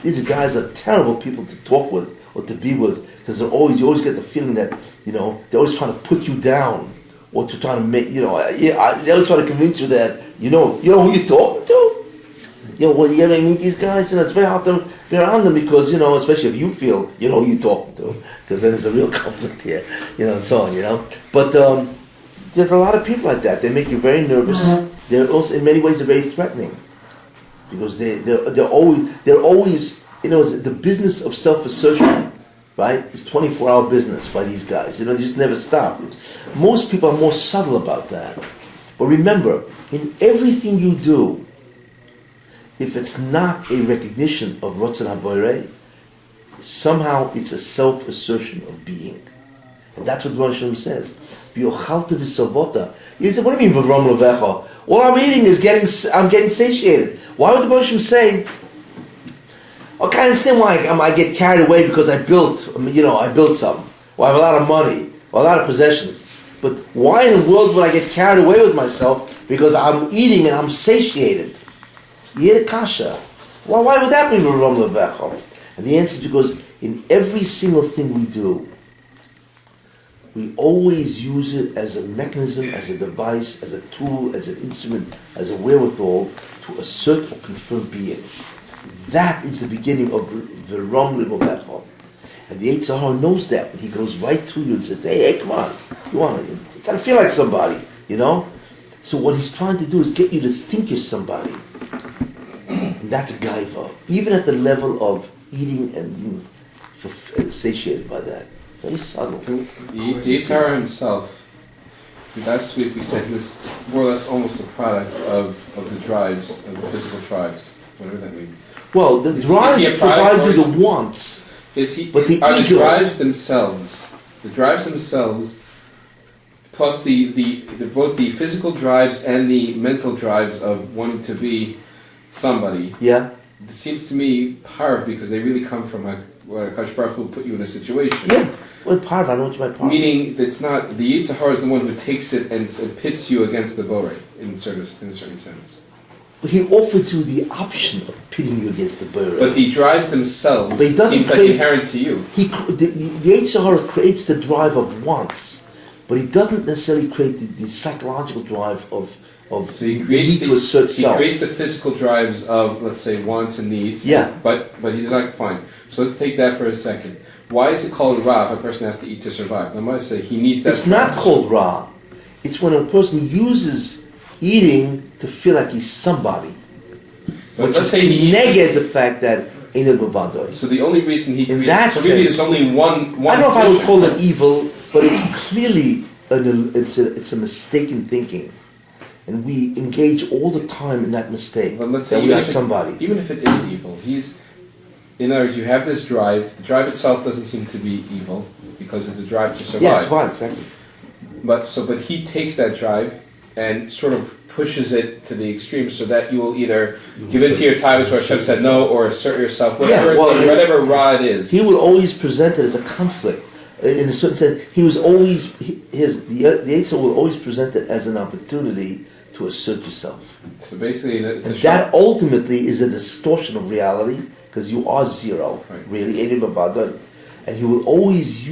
These are guys that are terrible people to talk with or to be with because you always get the feeling that, they're always trying to put you down or to try to make, they always try to convince you that, you know who you're talking to? When you ever meet these guys, it's very hard to be around them because, especially if you feel, who you're talking to, because then there's a real conflict here, and so on, But there's a lot of people like that. They make you very nervous. They're also, in many ways, they're very threatening because they're always, it's the business of self-assertion, right? It's 24-hour business by these guys. They just never stop. Most people are more subtle about that. But remember, in everything you do, if it's not a recognition of Ratzon HaBorei, somehow it's a self-assertion of being. And that's what Rosh Hashem says. V'yochalta v'savota. He said, what do you mean, V'ram Levecha? All I'm eating is I'm getting satiated. Why would the Rosh Hashem say, okay, I understand why I get carried away because I built something, or I have a lot of money, or a lot of possessions. But why in the world would I get carried away with myself because I'm eating and I'm satiated? Yeh kasha. Why would that be V'ram Levecha? And the answer is because in every single thing we do, we always use it as a mechanism, as a device, as a tool, as an instrument, as a wherewithal to assert or confirm being. That is the beginning of V'ram Levecha. And the Yetzer Hara knows that. And he goes right to you and says, hey, come on. You gotta feel like somebody, So what he's trying to do is get you to think you're somebody. And that's gaiva. Even at the level of eating and being satiated by that. Very subtle. Yetzer Hara himself, last week we said he was more or less almost a product of the drives, of the physical drives, whatever that means. Well, the Is drives he a product provide or you is- the wants. But the Are the ego- drives themselves plus the both the physical drives and the mental drives of wanting to be somebody, Yeah? it seems to me hard because they really come from where Akash Baruch Hu put you in a situation. Yeah. Well, part of I know what you meant. Part. Meaning it's not the Yetzer Hara is the one who takes it and pits you against the Borei in a certain sense. He offers you the option of pitting you against the bird. But the drives themselves But he doesn't seems like create- inherent to you. The Yetzer Hara creates the drive of wants, but he doesn't necessarily create the psychological drive of So he the creates need to assert he self. creates the physical drives of, let's say, wants and needs. Yeah. But he's not fine. So let's take that for a second. Why is it called Ra if a person has to eat to survive? I might say he needs that. It's not called Ra. It's when a person uses eating to feel like he's somebody. But Which let's is say he eats. negate the fact that Einel Bavadoi. So the only reason he In creates. that So really, sense- there's only one. I don't know if I would vision. call it evil, but it's clearly it's a mistaken thinking. And we engage all the time in that mistake, But let's say that we even are if it- somebody. Even if it is evil, in other words, you have this drive. The drive itself doesn't seem to be evil because it's a drive to survive. Yeah, survive, exactly. But he takes that drive and sort of pushes it to the extreme so that you will either give in to your ties where Hashem said no or assert yourself, whatever, Yeah, well, whatever Ra it is. He will always present it as a conflict. In a certain sense, he was always, the Yetzer will always present it as an opportunity to assert yourself. So basically, it's And a that ultimately is a distortion of reality, because you are zero, Right. really, Einel Bavadoi. And he will always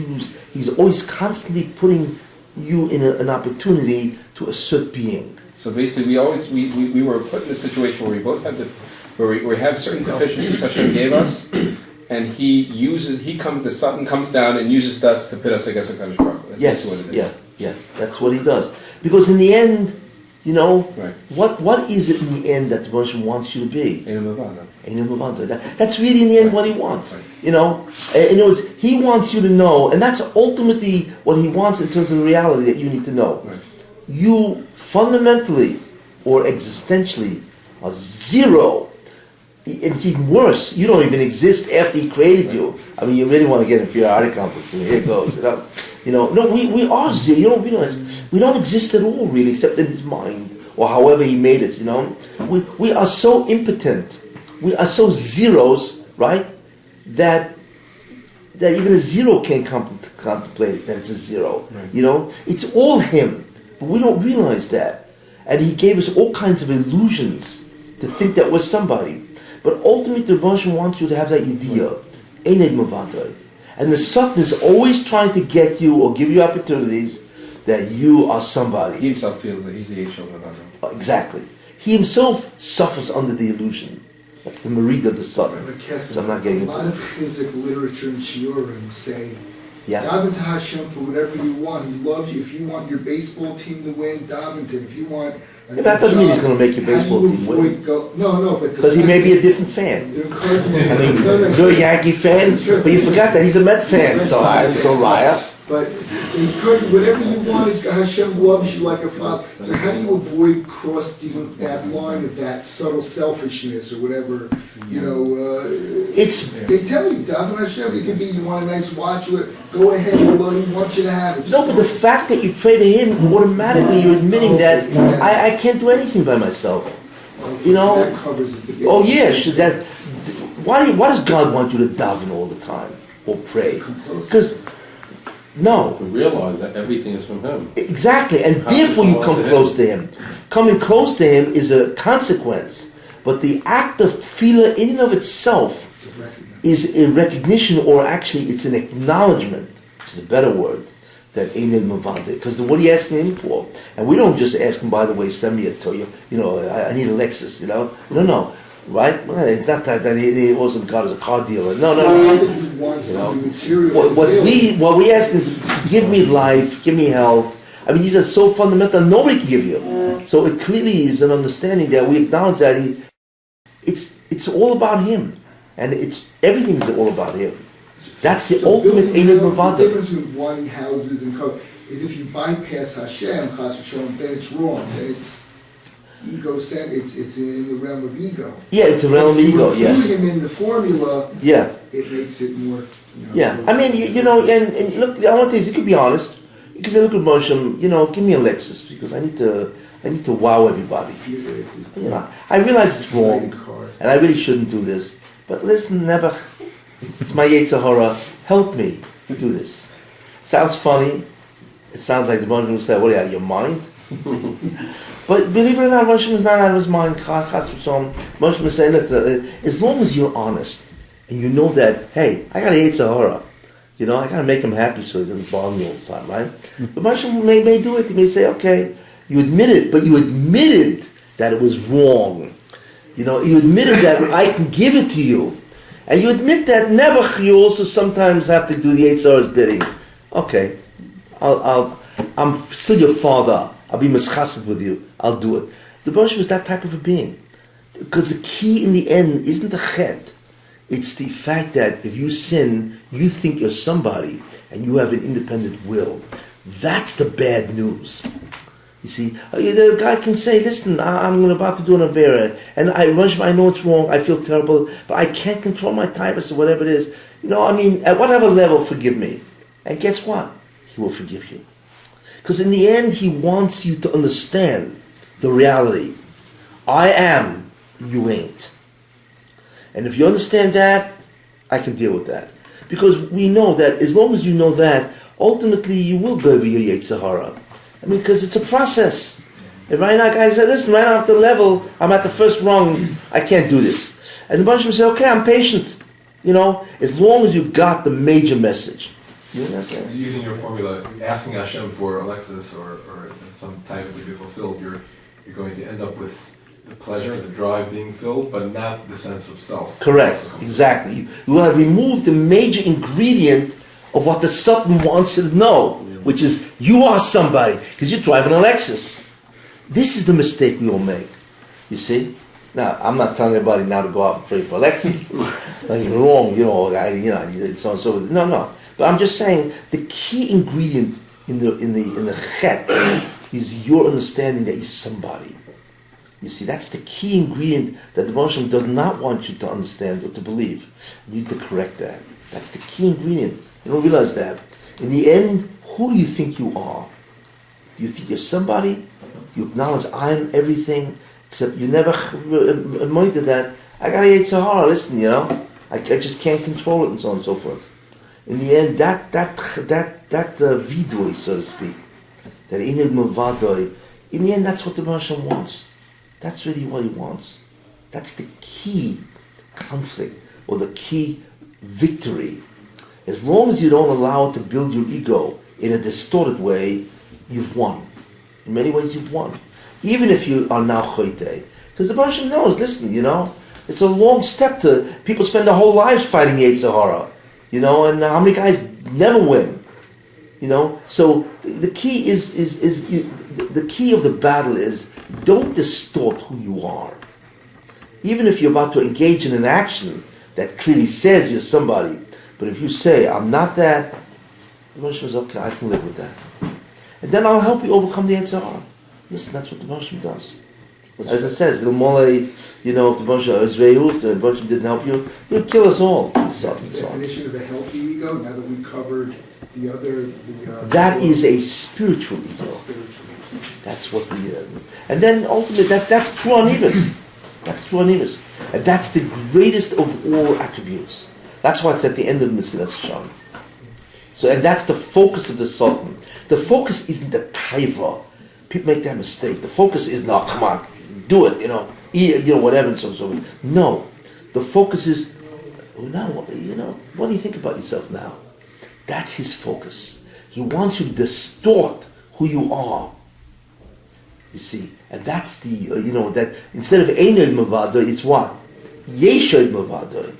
he's always constantly putting you in an opportunity to assert being. So basically, we were put in a situation where we both had where we have certain deficiencies Hashem gave us, and the Satan comes down and uses us to pit us against a Kadosh Baruch Hu. That's Yes, what it is. yeah, that's what he does. Because in the end, Right. what is it in the end that the person wants you to be? Ein Mavana. That's really in the end what he wants. Right. In other words, he wants you to know, and that's ultimately what he wants in terms of the reality that you need to know. Right. You fundamentally or existentially are zero. It's even worse. You don't even exist after he created you. I mean, you really want to get inferiority complex, and here it goes. No, we are zero. You don't realize we don't exist at all, really, except in his mind or however he made it. We are so impotent. We are so zeros, right? That even a zero can't contemplate that it's a zero. Right. It's all him, but we don't realize that. And he gave us all kinds of illusions to think that we're somebody. But ultimately, the Rebbe wants you to have that idea. Eined Mavadai. And the Satan is always trying to get you or give you opportunities that you are somebody. He himself feels that he's the Yeshua Mavana. Exactly. He himself suffers under the illusion. That's the merit of the Satan. So I'm not getting into a lot it. of Chizik literature and shiurim say, Yeah. daven to Hashem for whatever you want. He loves you. If you want your baseball team to win, daven to him. If you want Yeah, that doesn't mean he's going to make your baseball team win. No, but Because he may be a different fan. I mean, you're a Yankee fan, but you forgot that he's a Met fan. So I don't lie. But encourage whatever you want. Hashem loves you like a father. So how do you avoid crossing that line of that subtle selfishness or whatever? They tell you, daven Hashem. It could be you want a nice watch. Go ahead, although he wants you to have it. No, but the fact that you pray to him, automatically you're admitting that I can't do anything by myself. That covers it. Oh yeah, why does God want you to daven all the time or pray? Because no, To realize that everything is from him. exactly, and therefore you come close to him. Coming close to him is a consequence, but the act of tefillah in and of itself is a recognition, or actually it's an acknowledgement, which is a better word, that Eined Mavande. Because what are you asking him for? And we don't just ask him, by the way, send me a Toyota, I need a Lexus, No. Right? Well, it's not that he wasn't God as a car dealer. No. He wants something material. What we ask is, give me life, give me health. I mean, these are so fundamental, nobody can give you. So it clearly is an understanding that we acknowledge that it's all about him. And everything's all about him. That's the ultimate Eined Mavada. The difference between wanting houses and cars is if you bypass Hashem, chas v'shalom, then it's wrong. Then it's egocentric. It's in the realm of ego. Yeah, it's a realm of ego, If yes. you include him in the formula, Yeah. it makes it more. Yeah. I mean, and look, I want to you could be honest. You could say, look at Moshe, give me a Lexus because I need to wow everybody. I realize it's wrong, and I really shouldn't do this. But listen, never. It's my Yetzer Hara. Help me do this. Sounds funny. It sounds like the Moshe will say, "What are you out of your mind?" But believe it or not, Moshe is not out of his mind. Moshe is saying, look, as long as you're honest and you know that, hey, I got a Yetzer Hara. I got to make him happy so he doesn't bother me all the time, right? But Moshe may do it. He may say, okay, you admit it, but you admitted that it was wrong. You admitted that I can give it to you. And you admit that never, you also sometimes have to do the Yetzer Hara's bidding. Okay, I'm still your father. I'll be mischasid with you. I'll do it. The Baruch was that type of a being. Because the key in the end isn't the chet. It's the fact that if you sin, you think you're somebody and you have an independent will. That's the bad news. You see, the guy can say, listen, I'm about to do an avera, and I know it's wrong, I feel terrible, but I can't control my typhus or whatever it is. At whatever level, forgive me. And guess what? He will forgive you. Because in the end, he wants you to understand the reality. I am, you ain't. And if you understand that, I can deal with that. Because we know that as long as you know that, ultimately you will go over your Yetzer Hara. Because it's a process. And right now, guys say, listen, right now at the level, I'm at the first rung, I can't do this. And the bunch of them say, okay, I'm patient. As long as you got the major message. You know what I'm saying? Using your formula, asking Hashem for a Lexus or some type of vehicle fulfilled, you're going to end up with the pleasure, the drive being filled, but not the sense of self. Correct, exactly. You want to remove the major ingredient of what the Satan wants you to know, which is you are somebody, because you're driving a Lexus. This is the mistake we all make, you see? Now, I'm not telling everybody now to go out and pray for Lexus. Like, you're wrong, so and so forth. No. But I'm just saying, the key ingredient in the chet is your understanding that you're somebody. You see, that's the key ingredient that the Moshe does not want you to understand or to believe. You need to correct that. That's the key ingredient. You don't realize that. In the end, who do you think you are? Do you think you're somebody? You acknowledge I'm everything, except you never admitted that I got a Yetzer Hara, listen, I just can't control it and so on and so forth. In the end, that vidui, so to speak, that inid mavadoi, in the end, that's what the Moshe wants. That's really what he wants. That's the key conflict or the key victory. As long as you don't allow it to build your ego in a distorted way, you've won. In many ways, you've won. Even if you are now choytei. Because the Moshe knows, listen, it's a long step to, people spend their whole lives fighting Yetzer Hara. And how many guys never win? So the key is the key of the battle is don't distort who you are. Even if you're about to engage in an action that clearly says you're somebody, but if you say I'm not that, the Moshe is okay. I can live with that, and then I'll help you overcome the Yetzer Hara. Listen, that's what the Moshe does. As it says, the Molei, if the Moshe didn't help you, he'll kill us all. The definition of a healthy ego, now that we covered the other... that is a spiritual ego. That's what and then ultimately, that's true on Evis. That's true on Evis. And that's the greatest of all attributes. That's why it's at the end of Mesilas Yesharim. So, and that's the focus of the Sultan. The focus isn't the taiva. People make that mistake. The focus is, no, come on, do it, whatever, and so on and so forth. No. The focus is, now, what do you think about yourself now? That's his focus. He wants you to distort who you are. You see, and that's the, that instead of Einod Mavadoi, it's what? Yeshod Mavadoi.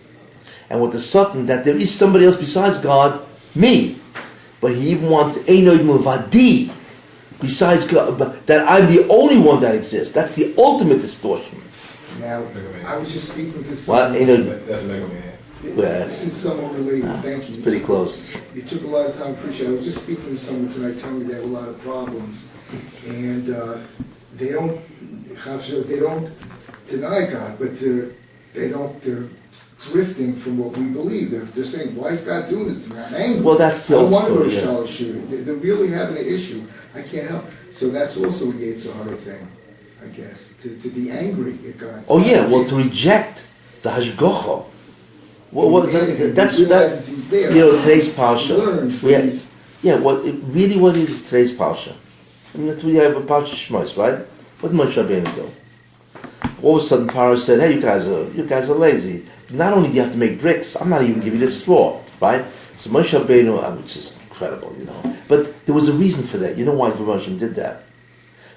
And with the Satan, that there is somebody else besides God, me. But he even wants Einod Mavadi, besides God, that I'm the only one that exists. That's the ultimate distortion. Now, I was just speaking to What? someone. That's Mega Man. This is somewhat related, thank you. It's pretty close. You took a lot of time, appreciate it. I was just speaking to someone tonight telling me they have a lot of problems. And they don't deny God, but they're drifting from what we believe. They're saying, why is God doing this to me? I'm angry. Well, that's the I old don't want to go to story, Charlotte shooting. They're really having an issue. I can't help. So that's also a Yetzer Hara thing, I guess, to be angry at God. Oh yeah, well, to reject the hashgacha. That's he's there. Today's parsha. Learns What it is today's parsha. I mean, we have a parsha Shmos, right? What did Moshe Rabbeinu do? All of a sudden, Paro said, "Hey, you guys are lazy. Not only do you have to make bricks, I'm not even giving you the straw, right?" So Moshe Rabbeinu, which is incredible, But there was a reason for that. You know why Moshe did that?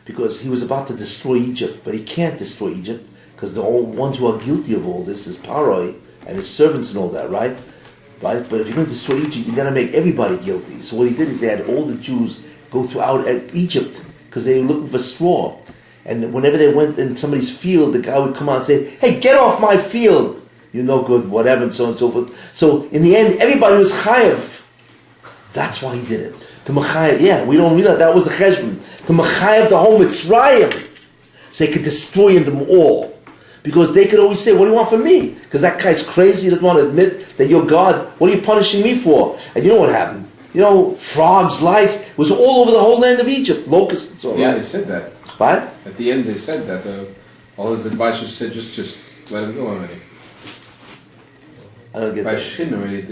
Because he was about to destroy Egypt, but he can't destroy Egypt because the only ones who are guilty of all this is Paro and his servants and all that, right? But if you're going to destroy Egypt, you're going to make everybody guilty. So what he did is they had all the Jews go throughout Egypt because they were looking for straw. And whenever they went in somebody's field, the guy would come out and say, "Hey, get off my field! You're no good," whatever, and so on and so forth. So in the end, everybody was chayav. That's why he did it. To Machayev, we don't realize that was the cheshbon. To Machayev the whole Mitzrayim, so they could destroy them all. Because they could always say, "What do you want from me?" Because that guy's crazy, he doesn't want to admit that you're God. What are you punishing me for? And you know what happened? Frogs, lice, it was all over the whole land of Egypt, locusts and so on. Yeah, they said that. What? At the end, they said that all his advisors said, just let him go already. I don't get By that. Shkin already,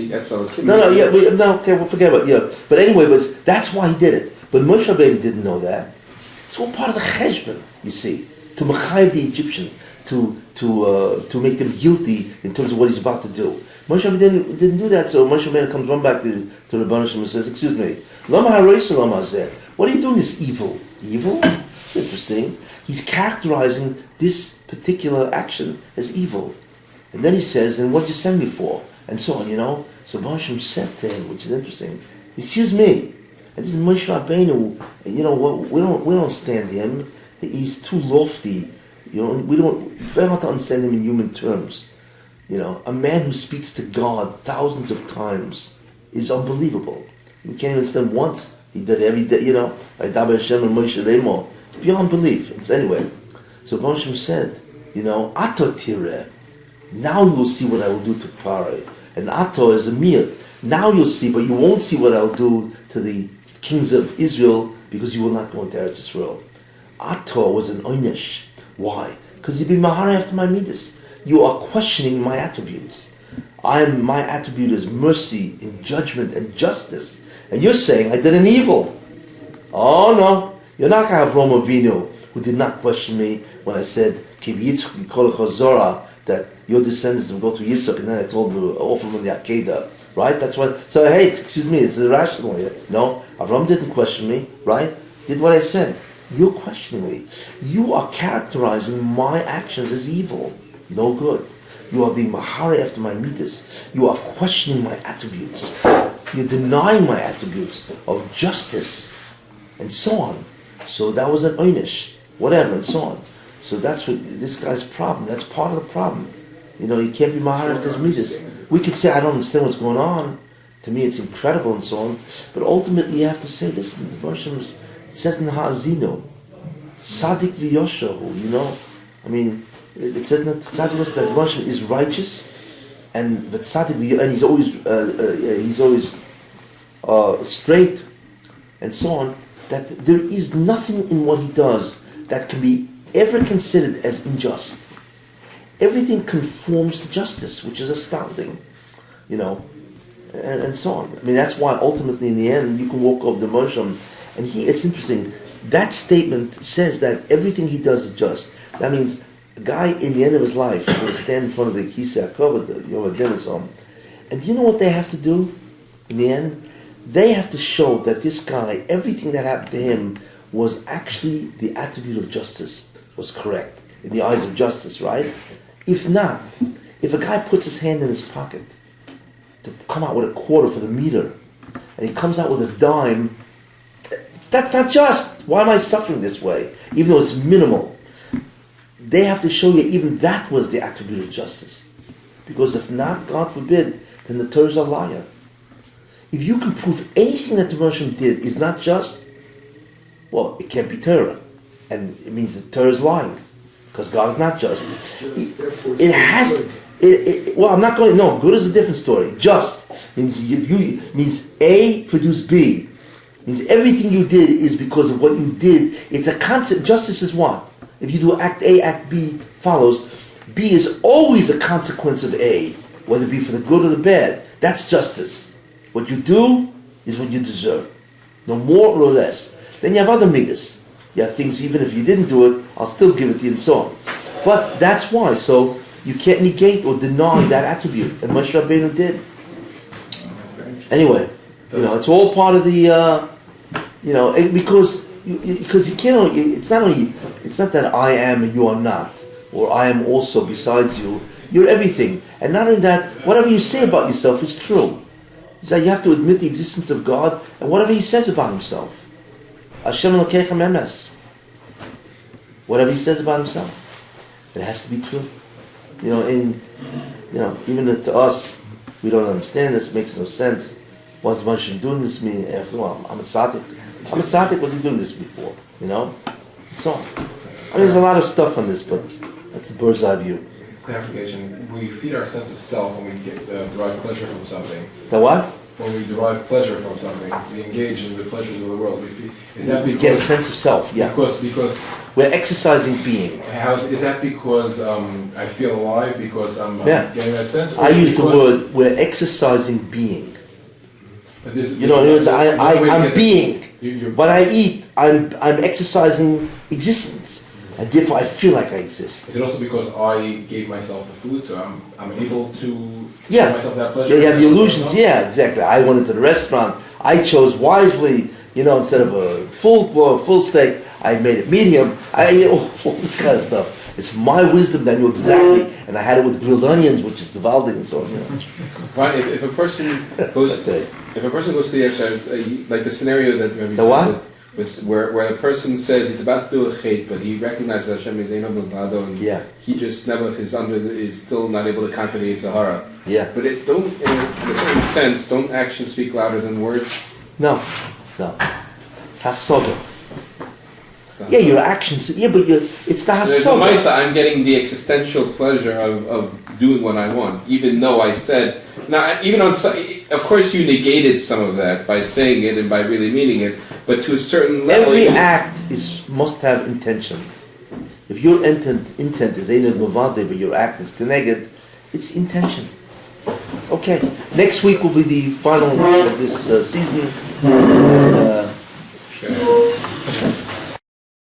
that's what Okay, we'll forget about it. But anyway, that's why he did it. But Moshe Rabbeinu didn't know that. It's all part of the cheshbon, you see, to mechayev the Egyptian, to make them guilty in terms of what he's about to do. Moshe Rabbeinu didn't do that, so Moshe Rabbeinu comes run back to Rebbeinu Shem and says, "Excuse me, lama haroisa lama zeh. What are you doing this evil? Evil? It's interesting. He's characterizing this particular action as evil. And then he says, and what did you send me for? And so on, So Baruch Hashem said to him, which is interesting, excuse me. And this is Moshe Rabbeinu, we don't understand him. He's too lofty. We don't, very hard to understand him in human terms. A man who speaks to God thousands of times is unbelievable. We can't even understand once. He did every day, by Dabar Hashem and Moshe Lemo. It's beyond belief. Anyway. So Baruch Hashem said, Ato tireh. Now you will see what I will do to Paro. And Ato is a mir. Now you'll see, but you won't see what I'll do to the kings of Israel because you will not go into Eretz Israel. Ato was an oynish. Why? Because you be mahar after my midas. You are questioning my attributes. My attribute is mercy and judgment and justice. And you're saying I did an evil. Oh no. You're not going to have Roma Avinu, who did not question me when I said, that your descendants will go to Yitzchak, and then I told them to offer them the Akedah. Right? That's what. So hey, excuse me, it's irrational here. No, Avram didn't question me. Right? Did what I said. You're questioning me. You are characterizing my actions as evil. No good. You are being mahari after my midas. You are questioning my attributes. You're denying my attributes of justice, and so on. So that was an oynish, whatever, and so on. So that's what this guy's problem. That's part of the problem. He can't be mahari after his midas. We could say, I don't understand what's going on. To me, it's incredible and so on. But ultimately, you have to say, listen, the versions, it says in the Ha'azino, Sadik v'yoshahu, it says in the Tzaddik that Rosh is righteous, and the Tzaddik, and he's always straight, and so on, that there is nothing in what he does that can be ever considered as unjust. Everything conforms to justice, which is astounding, and so on. That's why ultimately in the end you can walk over the Moshe, and it's interesting, that statement says that everything he does is just. That means a guy in the end of his life will stand in front of the Kisei HaKavod, the Yom HaDin, and do you know what they have to do in the end? They have to show that this guy, everything that happened to him was actually the attribute of justice, was correct, in the eyes of justice, right? If not, if a guy puts his hand in his pocket to come out with a quarter for the meter, and he comes out with a dime, that's not just. Why am I suffering this way? Even though it's minimal. They have to show you even that was the attribute of justice. Because if not, God forbid, then the Torah is a liar. If you can prove anything that the Russian did is not just, well, it can't be Torah. And it means that Torah is lying. Because God is not just. It has... well, I'm not going... No, good is a different story. Just means A produced B. Means everything you did is because of what you did. It's a concept. Justice is what? If you do act A, act B follows. B is always a consequence of A, whether it be for the good or the bad. That's justice. What you do is what you deserve. No more or less. Then you have other midas. You have things, even if you didn't do it, I'll still give it to you and so on. But that's why. So you can't negate or deny that attribute. And Moshe Rabbeinu did. Anyway, it's all part of the... because you can't. It's not that I am and you are not, or I am also besides you. You're everything, and not only that, whatever you say about yourself is true. So you have to admit the existence of God and whatever He says about Himself. Hashem Elokechem emes. Whatever He says about Himself, it has to be true. Even to us, we don't understand this. It makes no sense. What's the Moshe doing this? Me after all, I'm a tzaddik. Was he doing this before? So, there's a lot of stuff on this, but that's the bird's eye view. Clarification: we feed our sense of self when we derive pleasure from something. The what? When we derive pleasure from something, we engage in the pleasures of the world. Is that we because, get a sense of self, yeah. Because we're exercising being. Is that because I feel alive because I'm getting that sense? I use the word we're exercising being. I'm being. When I eat, I'm exercising existence, and therefore I feel like I exist. Is it also because I gave myself the food, so I'm able to give myself that pleasure? Yeah, you have the illusions. Yeah, exactly. I went into the restaurant. I chose wisely. Instead of a full steak, I made it medium. All this kind of stuff. It's my wisdom that I knew exactly, and I had it with grilled onions, which is gewaldig and so on. You know. Right, if a person goes, Okay. if a person goes to the exercise, like the scenario that Rabbi The said, what? with where the person says he's about to do a chait, but he recognizes Hashem is Eino Milvado, and Yeah. he just never is still not able to conquer the Yitzhahara. Yeah. But it don't, in a certain sense, don't actions speak louder than words? No. It's hasoga. Yeah, your actions. Yeah, but it's the There's the hasoga. Maisa, I'm getting the existential pleasure of doing what I want, even though I said, now, even on, of course you negated some of that by saying it and by really meaning it, but to a certain level. Every act must have intention. If your intent is Einod Mavade, but your act is Keneged, it's intention. Okay, next week will be the final of this season.